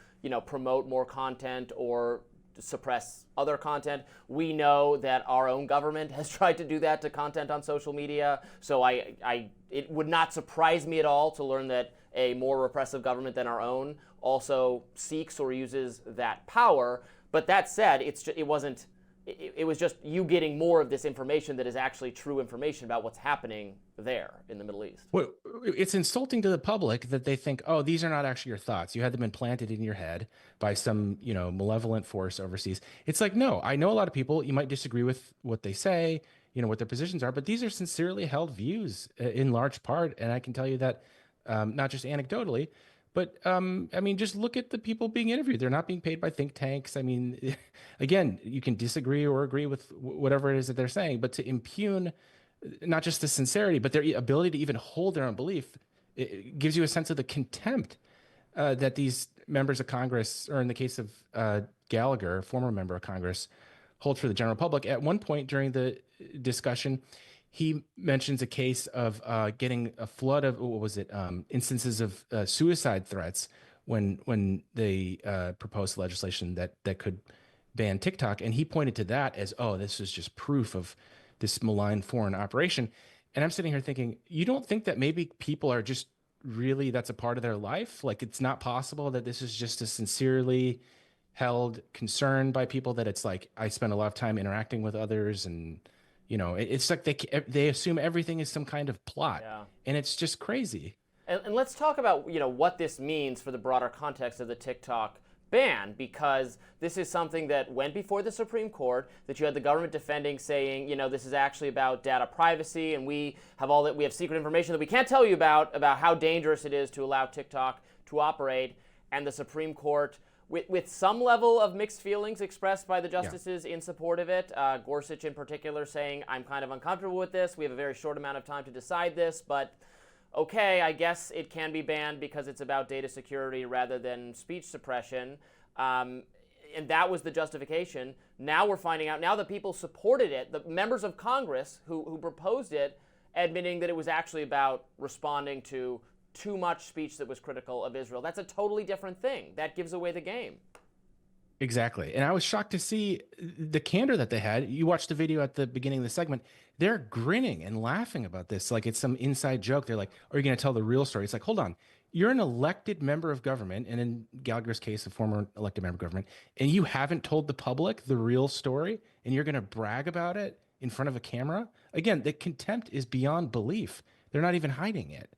S1: promote more content or suppress other content. We know that our own government has tried to do that to content on social media. So it would not surprise me at all to learn that a more repressive government than our own also seeks or uses that power. But that said, it was just you getting more of this information that is actually true information about what's happening there in the Middle East.
S18: Well, it's insulting to the public that they think, oh, these are not actually your thoughts. You had them implanted in your head by some, malevolent force overseas. It's like, no, I know a lot of people, you might disagree with what they say, what their positions are, but these are sincerely held views in large part. And I can tell you that not just anecdotally, but just look at the people being interviewed. They're not being paid by think tanks. I mean, again, you can disagree or agree with whatever it is that they're saying, but to impugn not just the sincerity, but their ability to even hold their own belief, it gives you a sense of the contempt that these members of Congress, or in the case of Gallagher, a former member of Congress, hold for the general public. At one point during the discussion, he mentions a case of getting a flood of instances of suicide threats when they proposed legislation that could ban TikTok, and he pointed to that as, this is just proof of this malign foreign operation. And I'm sitting here thinking, you don't think that maybe people are just really, that's a part of their life? Like, it's not possible that this is just a sincerely held concern by people, that it's like, I spend a lot of time interacting with others, and it's like they assume everything is some kind of plot, and it's just crazy.
S1: And let's talk about what this means for the broader context of the TikTok ban, because this is something that went before the Supreme Court, that you had the government defending, saying, you know, this is actually about data privacy, and we have secret information that we can't tell you about how dangerous it is to allow TikTok to operate. And the Supreme Court, with some level of mixed feelings expressed by the justices in support of it, Gorsuch in particular saying, I'm kind of uncomfortable with this. We have a very short amount of time to decide this, but okay, I guess it can be banned because it's about data security rather than speech suppression. And that was the justification. Now we're finding out, now that people supported it, the members of Congress who proposed it, admitting that it was actually about responding to too much speech that was critical of Israel. That's a totally different thing. That gives away the game.
S18: Exactly. And I was shocked to see the candor that they had. You watched the video at the beginning of the segment. They're grinning and laughing about this like it's some inside joke. They're like, are you going to tell the real story? It's like, hold on. You're an elected member of government, and in Gallagher's case, a former elected member of government, and you haven't told the public the real story, and you're going to brag about it in front of a camera? Again, the contempt is beyond belief. They're not even hiding it.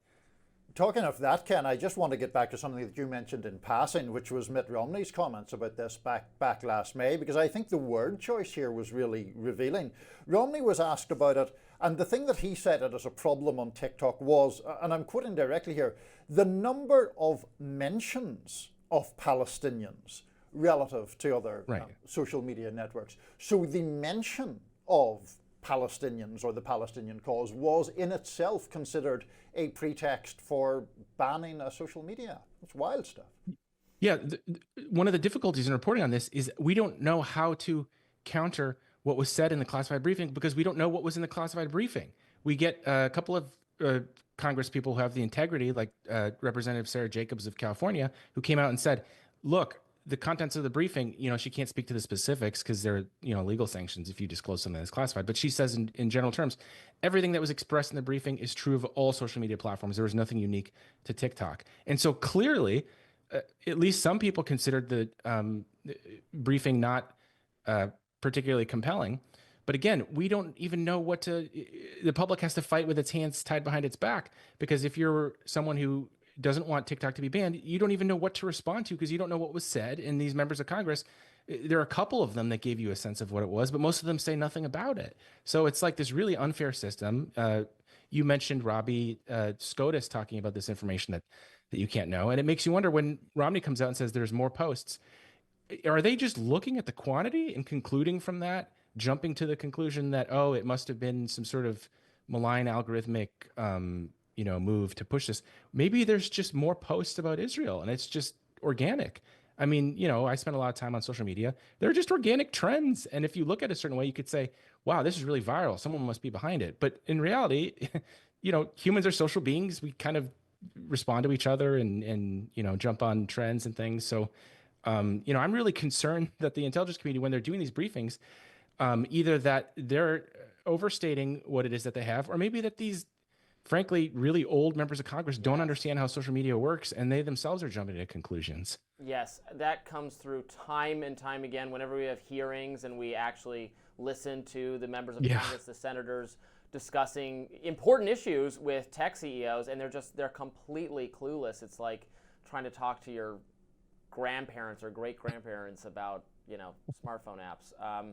S2: Talking of that, Ken, I just want to get back to something that you mentioned in passing, which was Mitt Romney's comments about this back last May, because I think the word choice here was really revealing. Romney was asked about it, and the thing that he cited as a problem on TikTok was, and I'm quoting directly here, the number of mentions of Palestinians relative to other social media networks. So the mention of Palestinians or the Palestinian cause was in itself considered a pretext for banning a social media app. It's wild stuff.
S18: Yeah, one of the difficulties in reporting on this is we don't know how to counter what was said in the classified briefing because we don't know what was in the classified briefing. We get a couple of Congress people who have the integrity, like Representative Sarah Jacobs of California, who came out and said, look, the contents of the briefing, you know, she can't speak to the specifics because there are, you know, legal sanctions if you disclose something that's classified. But she says in general terms, everything that was expressed in the briefing is true of all social media platforms. There was nothing unique to TikTok. And so clearly, at least some people considered the briefing not particularly compelling. But again, we don't even know what the public has to fight with its hands tied behind its back, because if you're someone who doesn't want TikTok to be banned, you don't even know what to respond to because you don't know what was said. And these members of Congress, there are a couple of them that gave you a sense of what it was, but most of them say nothing about it. So it's like this really unfair system. You mentioned Robbie Scotus talking about this information that you can't know. And it makes you wonder, when Romney comes out and says there's more posts, are they just looking at the quantity and concluding from that, jumping to the conclusion that, oh, it must have been some sort of malign algorithmic move to push this? Maybe there's just more posts about Israel and it's just organic. I mean, you know, I spend a lot of time on social media. They're just organic trends. And if you look at it a certain way, you could say, wow, this is really viral. Someone must be behind it. But in reality, you know, humans are social beings. We kind of respond to each other and you know, jump on trends and things. So, you know, I'm really concerned that the intelligence community, when they're doing these briefings, either that they're overstating what it is that they have, or maybe that these frankly really old members of Congress don't understand how social media works, and they themselves are jumping to conclusions.
S1: Yes, that comes through time and time again whenever we have hearings and we actually listen to the members of Congress, the senators, discussing important issues with tech CEOs, and they're completely clueless. It's like trying to talk to your grandparents or great-grandparents about, you know, smartphone apps.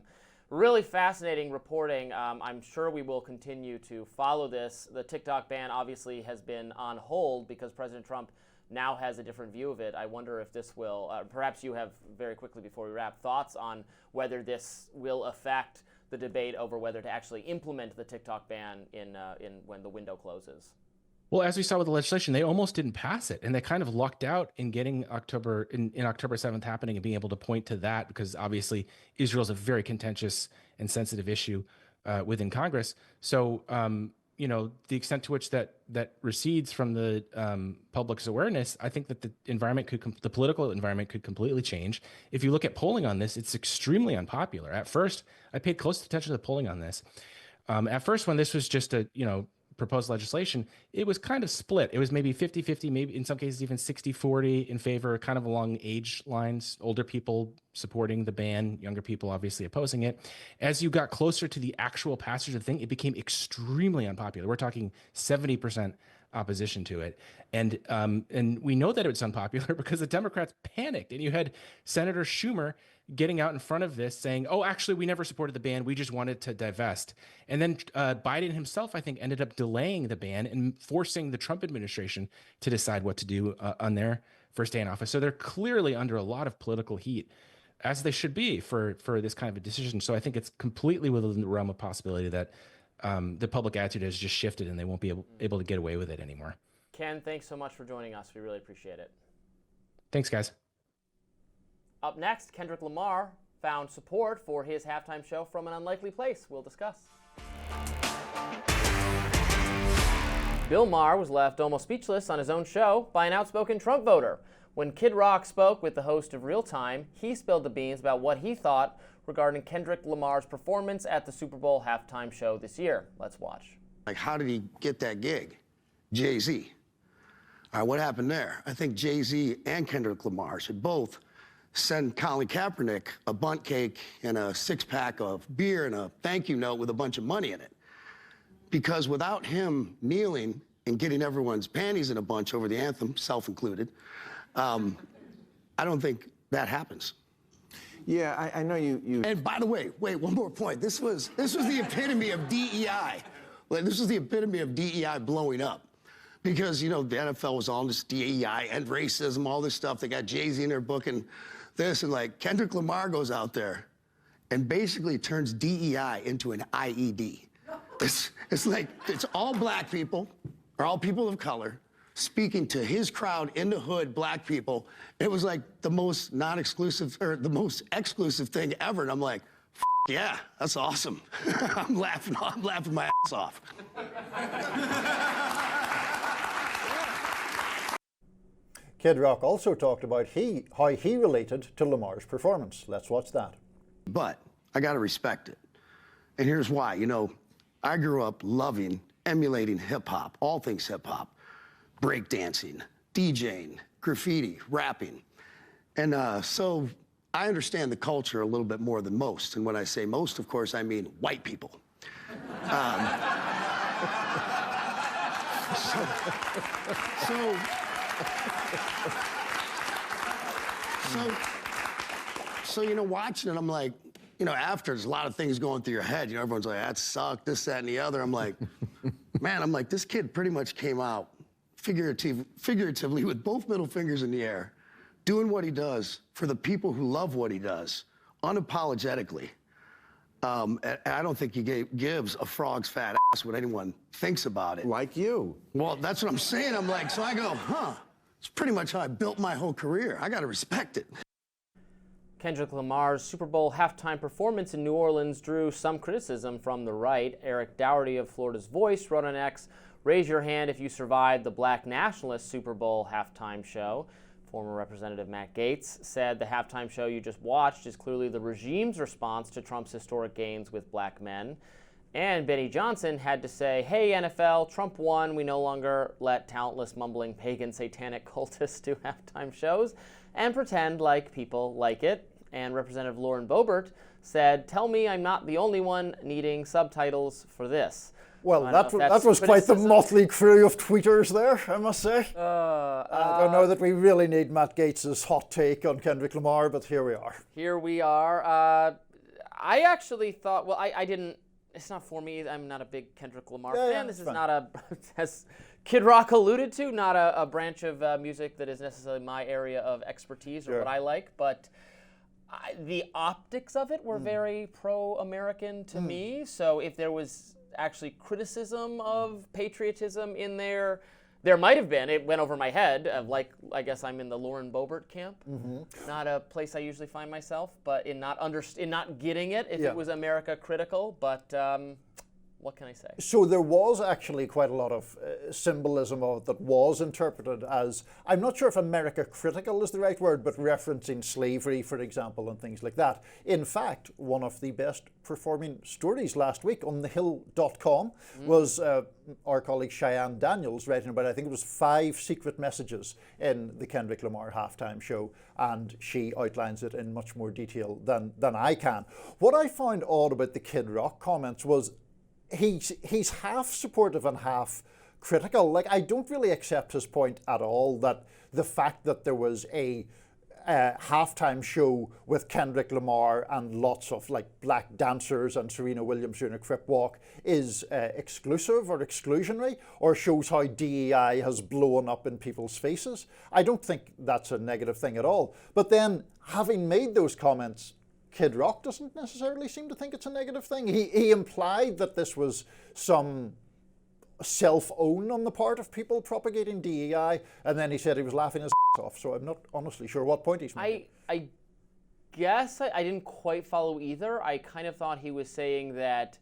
S1: Really fascinating reporting. I'm sure we will continue to follow this. The TikTok ban obviously has been on hold because President Trump now has a different view of it. I wonder if this will, perhaps you have, very quickly before we wrap, thoughts on whether this will affect the debate over whether to actually implement the TikTok ban in when the window closes.
S18: Well, as we saw with the legislation, they almost didn't pass it, and they kind of lucked out in getting October 7th happening and being able to point to that, because obviously Israel is a very contentious and sensitive issue within Congress. So, you know, the extent to which that recedes from the public's awareness, I think that the political environment could completely change. If you look at polling on this, it's extremely unpopular. At first, I paid close attention to the polling on this. At first, when this was just a, you know, proposed legislation, it was kind of split. It was maybe 50-50, maybe in some cases even 60-40 in favor, kind of along age lines, older people supporting the ban, younger people obviously opposing it. As you got closer to the actual passage of the thing, it became extremely unpopular. We're talking 70% opposition to it. And we know that it's unpopular because the Democrats panicked. And you had Senator Schumer getting out in front of this saying, oh, actually, we never supported the ban. We just wanted to divest. And then Biden himself, I think, ended up delaying the ban and forcing the Trump administration to decide what to do on their first day in office. So they're clearly under a lot of political heat, as they should be for this kind of a decision. So I think it's completely within the realm of possibility that the public attitude has just shifted and they won't be able to get away with it anymore.
S1: Ken, thanks so much for joining us. We really appreciate it.
S18: Thanks, guys.
S1: Up next, Kendrick Lamar found support for his halftime show from an unlikely place. We'll discuss. Bill Maher was left almost speechless on his own show by an outspoken Trump voter. When Kid Rock spoke with the host of Real Time, he spilled the beans about what he thought regarding Kendrick Lamar's performance at the Super Bowl halftime show this year. Let's watch.
S17: Like, how did he get that gig? Jay-Z. All right, what happened there? I think Jay-Z and Kendrick Lamar should both send Colin Kaepernick a bundt cake and a six-pack of beer and a thank you note with a bunch of money in it. Because without him kneeling and getting everyone's panties in a bunch over the anthem, self-included, I don't think that happens.
S19: Yeah, I know you.
S17: And by the way, wait, one more point. This was the epitome of DEI. Like, this was the epitome of DEI blowing up. Because, you know, the NFL was all this DEI and racism, all this stuff. They got Jay-Z in their book and this, and like Kendrick Lamar goes out there and basically turns DEI into an IED. It's like, it's all black people, or all people of color, speaking to his crowd in the hood, black people. It was like the most non-exclusive, or the most exclusive thing ever. And I'm like, yeah, that's awesome. I'm laughing my ass off.
S2: Kid Rock also talked about how he related to Lamar's performance. Let's watch that.
S17: But I gotta respect it. And here's why. You know, I grew up loving, emulating hip-hop, all things hip-hop, breakdancing, DJing, graffiti, rapping. And so I understand the culture a little bit more than most. And when I say most, of course, I mean white people. So, you know, watching it, I'm like, you know, after there's a lot of things going through your head, you know, everyone's like, that sucked, this, that, and the other. I'm like, man, this kid pretty much came out figuratively with both middle fingers in the air, doing what he does for the people who love what he does, unapologetically. And I don't think he gives a frog's fat ass what anyone thinks about it.
S19: Like you.
S17: Well, that's what I'm saying. I'm like, so I go, it's pretty much how I built my whole career. I got to respect it.
S1: Kendrick Lamar's Super Bowl halftime performance in New Orleans drew some criticism from the right. Eric Dougherty of Florida's Voice wrote on X, raise your hand if you survived the Black nationalist Super Bowl halftime show. Former Representative Matt Gaetz said the halftime show you just watched is clearly the regime's response to Trump's historic gains with black men. And Benny Johnson had to say, hey, NFL, Trump won. We no longer let talentless, mumbling, pagan, satanic cultists do halftime shows and pretend like people like it. And Representative Lauren Boebert said, tell me I'm not the only one needing subtitles for this.
S2: Well, that was quite the motley crew of tweeters there, I must say. I don't know that we really need Matt Gaetz's hot take on Kendrick Lamar, but here we are.
S1: Here we are. I actually thought, well, I didn't, it's not for me. I'm not a big Kendrick Lamar fan. This is not a, as Kid Rock alluded to, not a branch of music that is necessarily my area of expertise or what I like, but the optics of it were very pro-American to me. So if there was actually criticism of patriotism in there might have been. It went over my head. Like, I guess I'm in the Lauren Boebert camp. Not a place I usually find myself, but in not getting it if it was America critical. But what can I say?
S2: So there was actually quite a lot of symbolism of that was interpreted as, I'm not sure if America critical is the right word, but referencing slavery, for example, and things like that. In fact, one of the best performing stories last week on thehill.com was our colleague Cheyenne Daniels writing about, I think it was 5 secret messages in the Kendrick Lamar halftime show, and she outlines it in much more detail than I can. What I found odd about the Kid Rock comments was he's half supportive and half critical. Like, I don't really accept his point at all that the fact that there was a halftime show with Kendrick Lamar and lots of like black dancers and Serena Williams doing a crip walk is exclusive or exclusionary, or shows how DEI has blown up in people's faces. I don't think that's a negative thing at all. But then, having made those comments, Kid Rock doesn't necessarily seem to think it's a negative thing. He implied that this was some self-own on the part of people propagating DEI, and then he said he was laughing his off. So I'm not honestly sure what point he's making.
S1: I guess I didn't quite follow either. I kind of thought he was saying that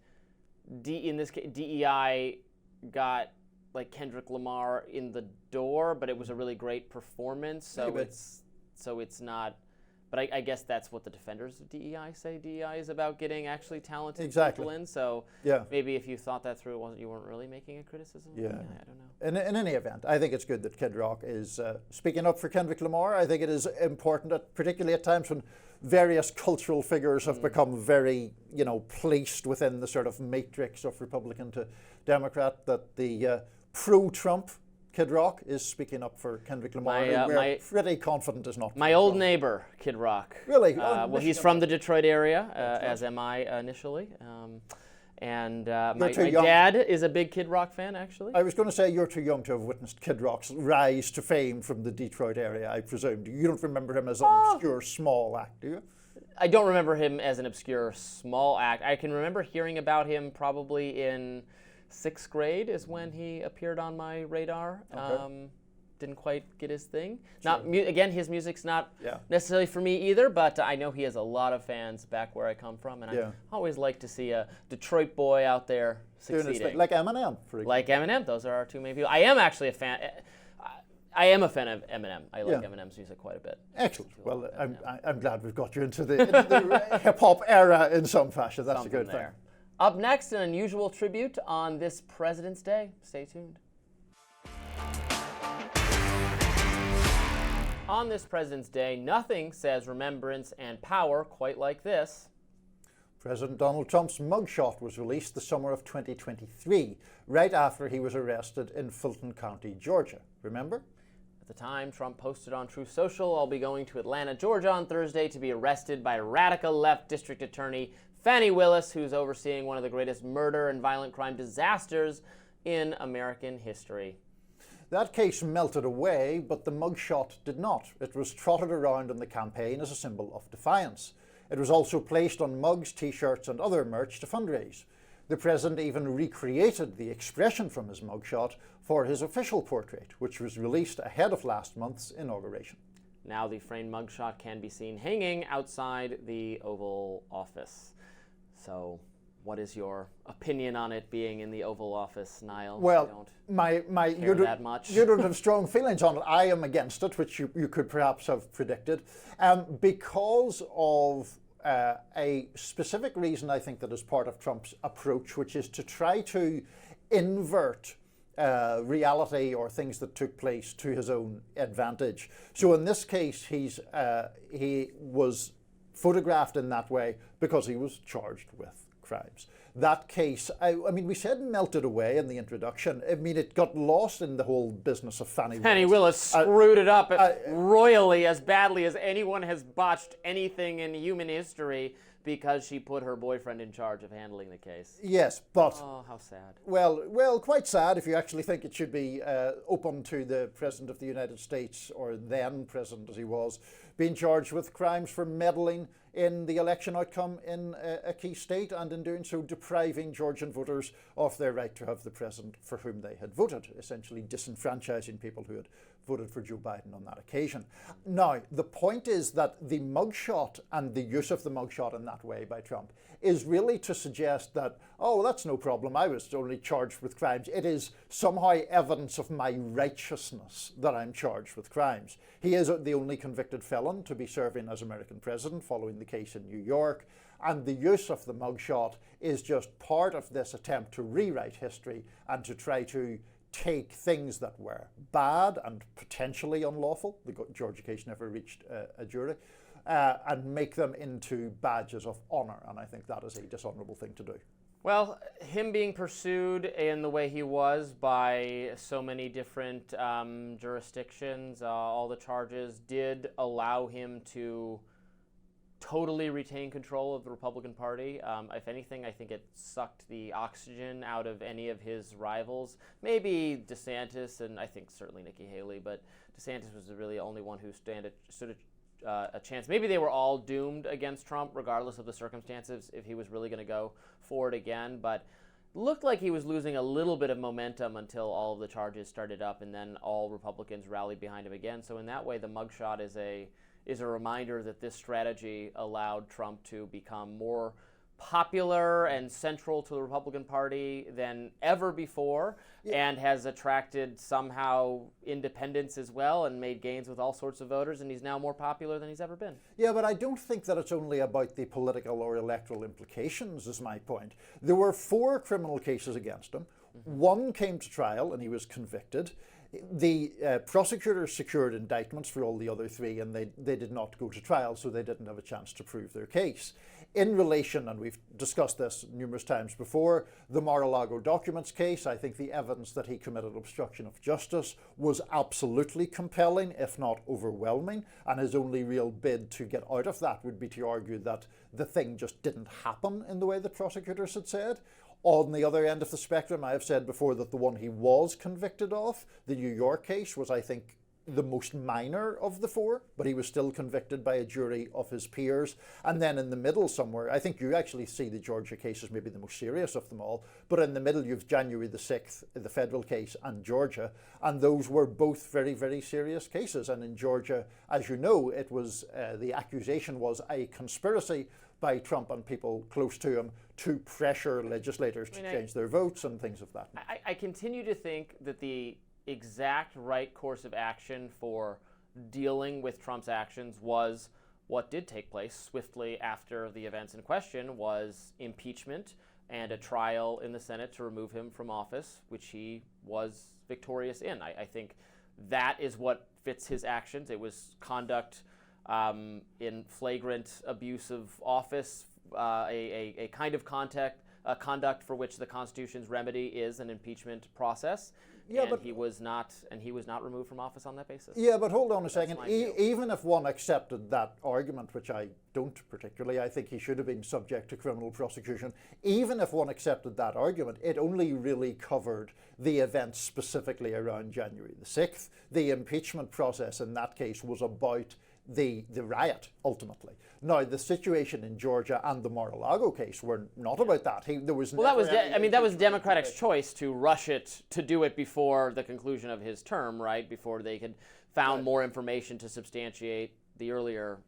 S1: in this case, DEI got like Kendrick Lamar in the door, but it was a really great performance. So
S2: Maybe.
S1: it's not. But I guess that's what the defenders of DEI say. DEI is about getting actually talented people in. So maybe if you thought that through, you weren't really making a criticism of DEI. I don't know.
S2: In any event, I think it's good that Kid Rock is speaking up for Kendrick Lamar. I think it is important, particularly at times when various cultural figures have become very, placed within the sort of matrix of Republican to Democrat, that the pro-Trump Kid Rock is speaking up for Kendrick Lamar, who we're pretty confident is not.
S1: My old neighbor, Kid Rock.
S2: Really?
S1: Well, he's from the Detroit area, as am I initially. My dad is a big Kid Rock fan, actually.
S2: I was going to say you're too young to have witnessed Kid Rock's rise to fame from the Detroit area, I presume. You don't remember him as an obscure small act, do you?
S1: I don't remember him as an obscure small act. I can remember hearing about him probably in 6th grade is when he appeared on my radar.
S2: Okay.
S1: Didn't quite get his thing.
S2: Sure.
S1: Again, his music's not necessarily for me either, but I know he has a lot of fans back where I come from, and I always like to see a Detroit boy out there succeeding.
S2: Like Eminem, for example.
S1: Like Eminem, those are our two main people. I am actually a fan. I am a fan of Eminem. I like Eminem's music quite a bit.
S2: Excellent. Well, I'm glad we've got you into the hip-hop era in some fashion. That's
S1: Something
S2: a good thing.
S1: Up next, an unusual tribute on this President's Day. Stay tuned. On this President's Day, nothing says remembrance and power quite like this.
S2: President Donald Trump's mugshot was released the summer of 2023, right after he was arrested in Fulton County, Georgia. Remember?
S1: At the time, Trump posted on Truth Social, "I'll be going to Atlanta, Georgia on Thursday to be arrested by radical left district attorney Fani Willis, who's overseeing one of the greatest murder and violent crime disasters in American history."
S2: That case melted away, but the mugshot did not. It was trotted around in the campaign as a symbol of defiance. It was also placed on mugs, t-shirts, and other merch to fundraise. The president even recreated the expression from his mugshot for his official portrait, which was released ahead of last month's inauguration.
S1: Now the framed mugshot can be seen hanging outside the Oval Office. So, what is your opinion on it being in the Oval Office, Niall?
S2: Well, you don't have strong feelings on it. I am against it, which you could perhaps have predicted, because of a specific reason I think that is part of Trump's approach, which is to try to invert reality or things that took place to his own advantage. So in this case, he was photographed in that way because he was charged with crimes. That case, I mean, we said melted away in the introduction. I mean, it got lost in the whole business of Fani Willis.
S1: Fani Willis screwed it up royally, as badly as anyone has botched anything in human history, because she put her boyfriend in charge of handling the case.
S2: Yes, but...
S1: Oh, how sad.
S2: Well, quite sad if you actually think it should be open to the President of the United States, or then President as he was, being charged with crimes for meddling in the election outcome in a key state, and in doing so depriving Georgian voters of their right to have the president for whom they had voted, essentially disenfranchising people who had voted for Joe Biden on that occasion. Now, the point is that the mugshot and the use of the mugshot in that way by Trump is really to suggest that, oh, that's no problem, I was only charged with crimes. It is somehow evidence of my righteousness that I'm charged with crimes. He is the only convicted felon to be serving as American president following the case in New York, and the use of the mugshot is just part of this attempt to rewrite history and to try to take things that were bad and potentially unlawful, the Georgia case never reached a jury, and make them into badges of honor, and I think that is a dishonorable thing to do.
S1: Well, him being pursued in the way he was by so many different jurisdictions, all the charges did allow him to totally retain control of the Republican Party. If anything, I think it sucked the oxygen out of any of his rivals. Maybe DeSantis, and I think certainly Nikki Haley, but DeSantis was really the only one who stood a chance. Maybe they were all doomed against Trump, regardless of the circumstances, if he was really going to go for it again. But looked like he was losing a little bit of momentum until all of the charges started up, and then all Republicans rallied behind him again. So in that way, the mugshot is a reminder that this strategy allowed Trump to become more popular and central to the Republican Party than ever before, and has attracted somehow independents as well and made gains with all sorts of voters, and he's now more popular than he's ever been.
S2: Yeah, but I don't think that it's only about the political or electoral implications, is my point. There were 4 criminal cases against him. One came to trial and he was convicted. The prosecutors secured indictments for all the other 3, and they did not go to trial, so they didn't have a chance to prove their case. In relation, and we've discussed this numerous times before, the Mar-a-Lago documents case, I think the evidence that he committed obstruction of justice was absolutely compelling, if not overwhelming, and his only real bid to get out of that would be to argue that the thing just didn't happen in the way the prosecutors had said. On the other end of the spectrum, I have said before that the one he was convicted of, the New York case, was, I think, the most minor of the 4, but he was still convicted by a jury of his peers. And then in the middle somewhere, I think you actually see the Georgia case as maybe the most serious of them all, but in the middle you've January the 6th, the federal case, and Georgia, and those were both very, very serious cases. And in Georgia, as you know, it was the accusation was a conspiracy by Trump and people close to him to pressure legislators to change their votes and things of that nature.
S1: I continue to think that the exact right course of action for dealing with Trump's actions was what did take place swiftly after the events in question, was impeachment and a trial in the Senate to remove him from office, which he was victorious in. I think that is what fits his actions. It was conduct in flagrant abuse of office, a kind of conduct for which the Constitution's remedy is an impeachment process. Yeah, and he was not removed from office on that basis.
S2: Yeah, but hold on a second. Even if one accepted that argument, which I don't particularly, I think he should have been subject to criminal prosecution. Even if one accepted that argument, it only really covered the events specifically around January the 6th. The impeachment process in that case was about the riot, ultimately. Now, the situation in Georgia and the Mar-a-Lago case were not about that. There was
S1: that was Democratic's choice to rush it, to do it before the conclusion of his term, right? Before they had found more information to substantiate the earlier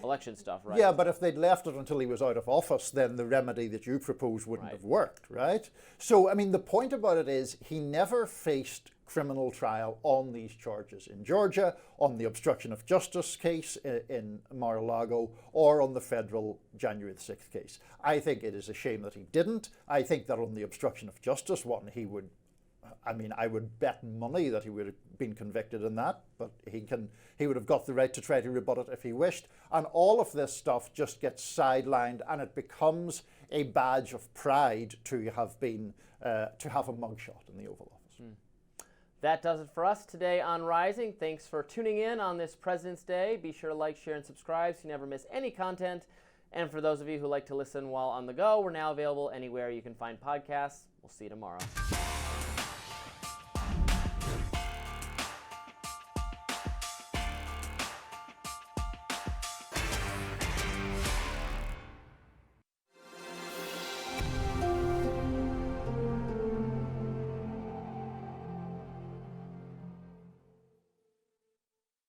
S1: election stuff, right?
S2: Yeah, but if they'd left it until he was out of office, then the remedy that you propose wouldn't have worked, right? So, I mean, the point about it is he never faced criminal trial on these charges in Georgia, on the obstruction of justice case in Mar-a-Lago, or on the federal January the 6th case. I think it is a shame that he didn't. I think that on the obstruction of justice one, he would, I mean, I would bet money that he would have been convicted in that, but he would have got the right to try to rebut it if he wished. And all of this stuff just gets sidelined, and it becomes a badge of pride to have been, to have a mugshot in the Oval Office.
S1: That does it for us today on Rising. Thanks for tuning in on this President's Day. Be sure to like, share, and subscribe so you never miss any content. And for those of you who like to listen while on the go, we're now available anywhere you can find podcasts. We'll see you tomorrow.